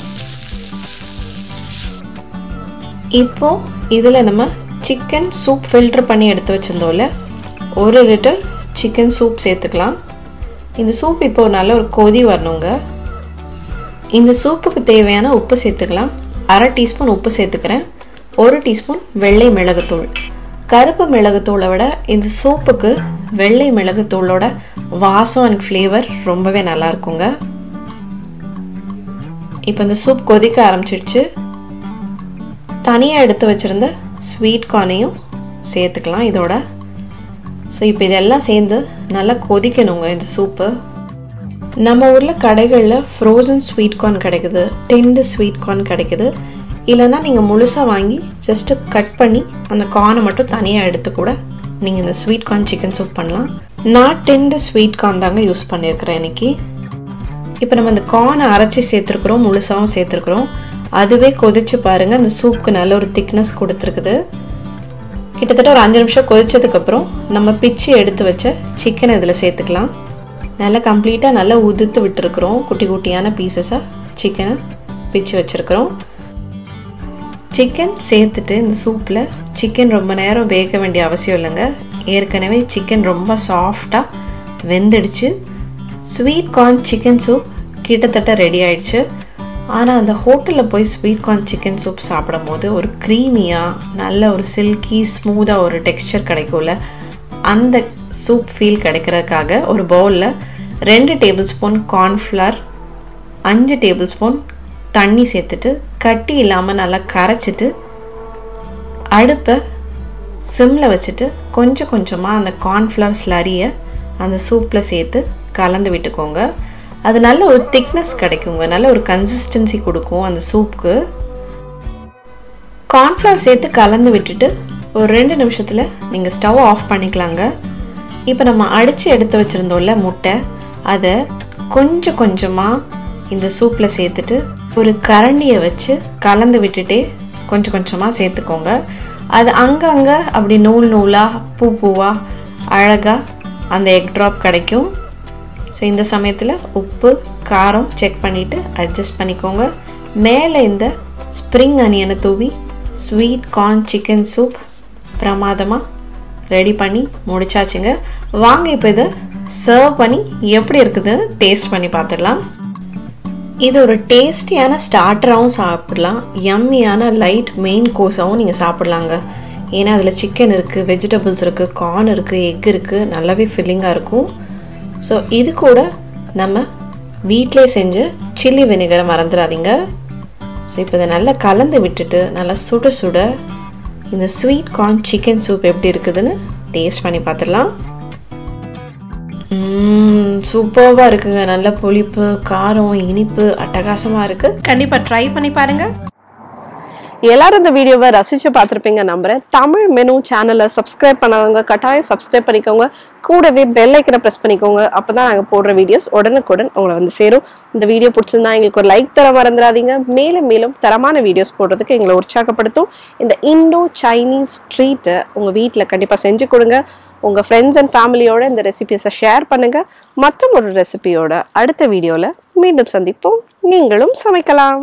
இப்போது இதில் நம்ம சிக்கன் சூப் ஃபில்டர் பண்ணி எடுத்து வச்சுருந்தோம்ல, 1 லிட்டர் சிக்கன் சூப் சேர்த்துக்கலாம். இந்த சூப் இப்போது நல்ல ஒரு கொதி வரணுங்க. இந்த சூப்புக்கு தேவையான உப்பு சேர்த்துக்கலாம். 1/2 டீஸ்பூன் உப்பு சேர்த்துக்கிறேன். 1 டீஸ்பூன் வெள்ளை மிளகுத்தூள். கருப்பு மிளகுத்தூளை விட இந்த சூப்புக்கு வெள்ளை மிளகுத்தூளோட வாசம் அண்ட் ஃப்ளேவர் ரொம்பவே நல்லா இருக்குங்க. இப்போ இந்த சூப் கொதிக்க ஆரம்பிச்சிடுச்சு. தனியாக எடுத்து வச்சுருந்த ஸ்வீட் கார்னையும் சேர்த்துக்கலாம் இதோட. ஸோ இப்போ இதெல்லாம் சேர்ந்து நல்லா கொதிக்கணுங்க இந்த சூப்பு. நம்ம ஊரில் கடைகளில் ஃப்ரோசன் ஸ்வீட் கார்ன் கிடைக்குது, டின்டு ஸ்வீட் கார்ன் கிடைக்குது. இல்லைன்னா நீங்கள் முழுசாக வாங்கி ஜஸ்ட்டு கட் பண்ணி அந்த கார்னை மட்டும் தனியாக எடுத்து கூட நீங்கள் இந்த ஸ்வீட் கார்ன் சிக்கன் சூப் பண்ணலாம். நான் டின்டு ஸ்வீட் கார்ன் தாங்க யூஸ் பண்ணியிருக்கிறேன் இன்றைக்கி. இப்போ நம்ம இந்த கார்னை அரைச்சி சேர்த்துருக்குறோம், முழுசாகவும் சேர்த்துருக்குறோம். அதுவே கொதிச்சு பாருங்கள், அந்த சூப்புக்கு நல்ல ஒரு திக்னஸ் கொடுத்துருக்குது. கிட்டத்தட்ட ஒரு 5 நிமிஷம் கொதிச்சதுக்கப்புறம் நம்ம பிச்சு எடுத்து வச்ச சிக்கனை இதில் சேர்த்துக்கலாம். நல்லா கம்ப்ளீட்டாக நல்லா உதுத்து விட்டுருக்குறோம். குட்டி குட்டியான பீசஸாக சிக்கனை பிச்சு வச்சுருக்குறோம். சிக்கன் சேர்த்துட்டு இந்த சூப்பில் சிக்கன் ரொம்ப நேரம் வேக வேண்டிய அவசியம் இல்லைங்க. ஏற்கனவே சிக்கன் ரொம்ப சாஃப்டாக வெந்துடுச்சு. ஸ்வீட் கார்ன் சிக்கன் சூப் கிட்டத்தட்ட ரெடி ஆயிடுச்சு. ஆனால் அந்த ஹோட்டலில் போய் ஸ்வீட் கார்ன் சிக்கன் சூப் சாப்பிடும் போது ஒரு க்ரீமியாக நல்ல ஒரு சில்கி ஸ்மூத்தாக ஒரு டெக்ஸ்சர் கிடைக்கும்ல, அந்த சூப் ஃபீல் கிடைக்கிறதுக்காக ஒரு பவுலில் 2 table spoon cornflour, 5 table spoon தண்ணி சேர்த்துட்டு கட்டி இல்லாமல் நல்லா கரைச்சிட்டு அடுப்பை சிம்மில் வச்சுட்டு கொஞ்சம் கொஞ்சமாக அந்த கார்ன்ஃப்ளவர் ஸ்லரியை அந்த சூப்பில் சேர்த்து கலந்து விட்டுக்கோங்க. அது நல்ல ஒரு திக்னஸ் கிடைக்குங்க, நல்ல ஒரு கன்சிஸ்டன்சி கொடுக்கும் அந்த சூப்புக்கு. கார்ன்ஃப்ளவர் சேர்த்து கலந்து விட்டுட்டு ஒரு 2 நிமிஷத்தில் நீங்கள் ஸ்டவ் ஆஃப் பண்ணிக்கலாங்க. இப்போ நம்ம அடித்து எடுத்து வச்சுருந்தோம்ல முட்டை, அதை கொஞ்சம் கொஞ்சமாக இந்த சூப்பில் சேர்த்துட்டு ஒரு கரண்டியை வச்சு கலந்து விட்டுட்டே கொஞ்சம் கொஞ்சமாக சேர்த்துக்கோங்க. அது அங்கங்கே அப்படி நூல் நூலாக பூவாக அழகாக அந்த எக் ட்ராப் கிடைக்கும். ஸோ இந்த சமயத்தில் உப்பு காரம் செக் பண்ணிவிட்டு அட்ஜஸ்ட் பண்ணிக்கோங்க. மேலே இந்த ஸ்ப்ரிங் அனியனை தூவி ஸ்வீட் கார்ன் சிக்கன் சூப் பிரமாதமாக ரெடி பண்ணி முடிச்சாச்சுங்க. வாங்க இப்போ இதை சர்வ் பண்ணி எப்படி இருக்குதுன்னு டேஸ்ட் பண்ணி பார்த்துடலாம். இது ஒரு டேஸ்டியான ஸ்டார்டராகவும் சாப்பிடலாம், யம்மியான லைட் மெயின் கோர்ஸாகவும் நீங்கள் சாப்பிட்லாங்க. ஏன்னா அதில் சிக்கன் இருக்குது, வெஜிடபிள்ஸ் இருக்குது, கார்ன் இருக்குது, எக் இருக்குது, நல்லாவே ஃபில்லிங்காக இருக்கும். ஸோ இது கூட நம்ம வீட்டிலே செஞ்ச சில்லி வினிகரை மறந்துடாதீங்க. ஸோ இப்போ இதை நல்லா கலந்து விட்டுட்டு நல்லா சுட சுட இந்த ஸ்வீட் கார்ன் சிக்கன் சூப் எப்படி இருக்குதுன்னு டேஸ்ட் பண்ணி பார்த்துடலாம். சூப்பராக இருக்குங்க. நல்ல புளிப்பு, காரம், இனிப்பு அட்டகாசமாக இருக்குது. கண்டிப்பாக ட்ரை பண்ணி பாருங்கள். எல்லாரும் இந்த வீடியோவை ரசித்து பார்த்துருப்பீங்க நம்புகிறேன். தமிழ் மெனு சேனலை சப்ஸ்கிரைப் பண்ணவங்க கட்டாயம் சப்ஸ்கிரைப் பண்ணிக்கோங்க. கூடவே பெல் ஐக்கனை ப்ரெஸ் பண்ணிக்கோங்க. அப்போ தான் நாங்கள் போடுற வீடியோஸ் உடனுக்குடன் உங்களை வந்து சேரும். இந்த வீடியோ பிடிச்சிருந்தா எங்களுக்கு ஒரு லைக் தர மறந்துடாதீங்க. மேலும் மேலும் தரமான வீடியோஸ் போடுறதுக்கு எங்களை உற்சாகப்படுத்தும். இந்த இண்டோ சைனீஸ் ட்ரீட்டை உங்கள் வீட்டில் கண்டிப்பாக செஞ்சு கொடுங்க. உங்கள் ஃப்ரெண்ட்ஸ் அண்ட் ஃபேமிலியோட இந்த ரெசிபிஸை ஷேர் பண்ணுங்கள். மற்றும் ஒரு ரெசிபியோட அடுத்த வீடியோவில் மீண்டும் சந்திப்போம். நீங்களும் சமைக்கலாம்.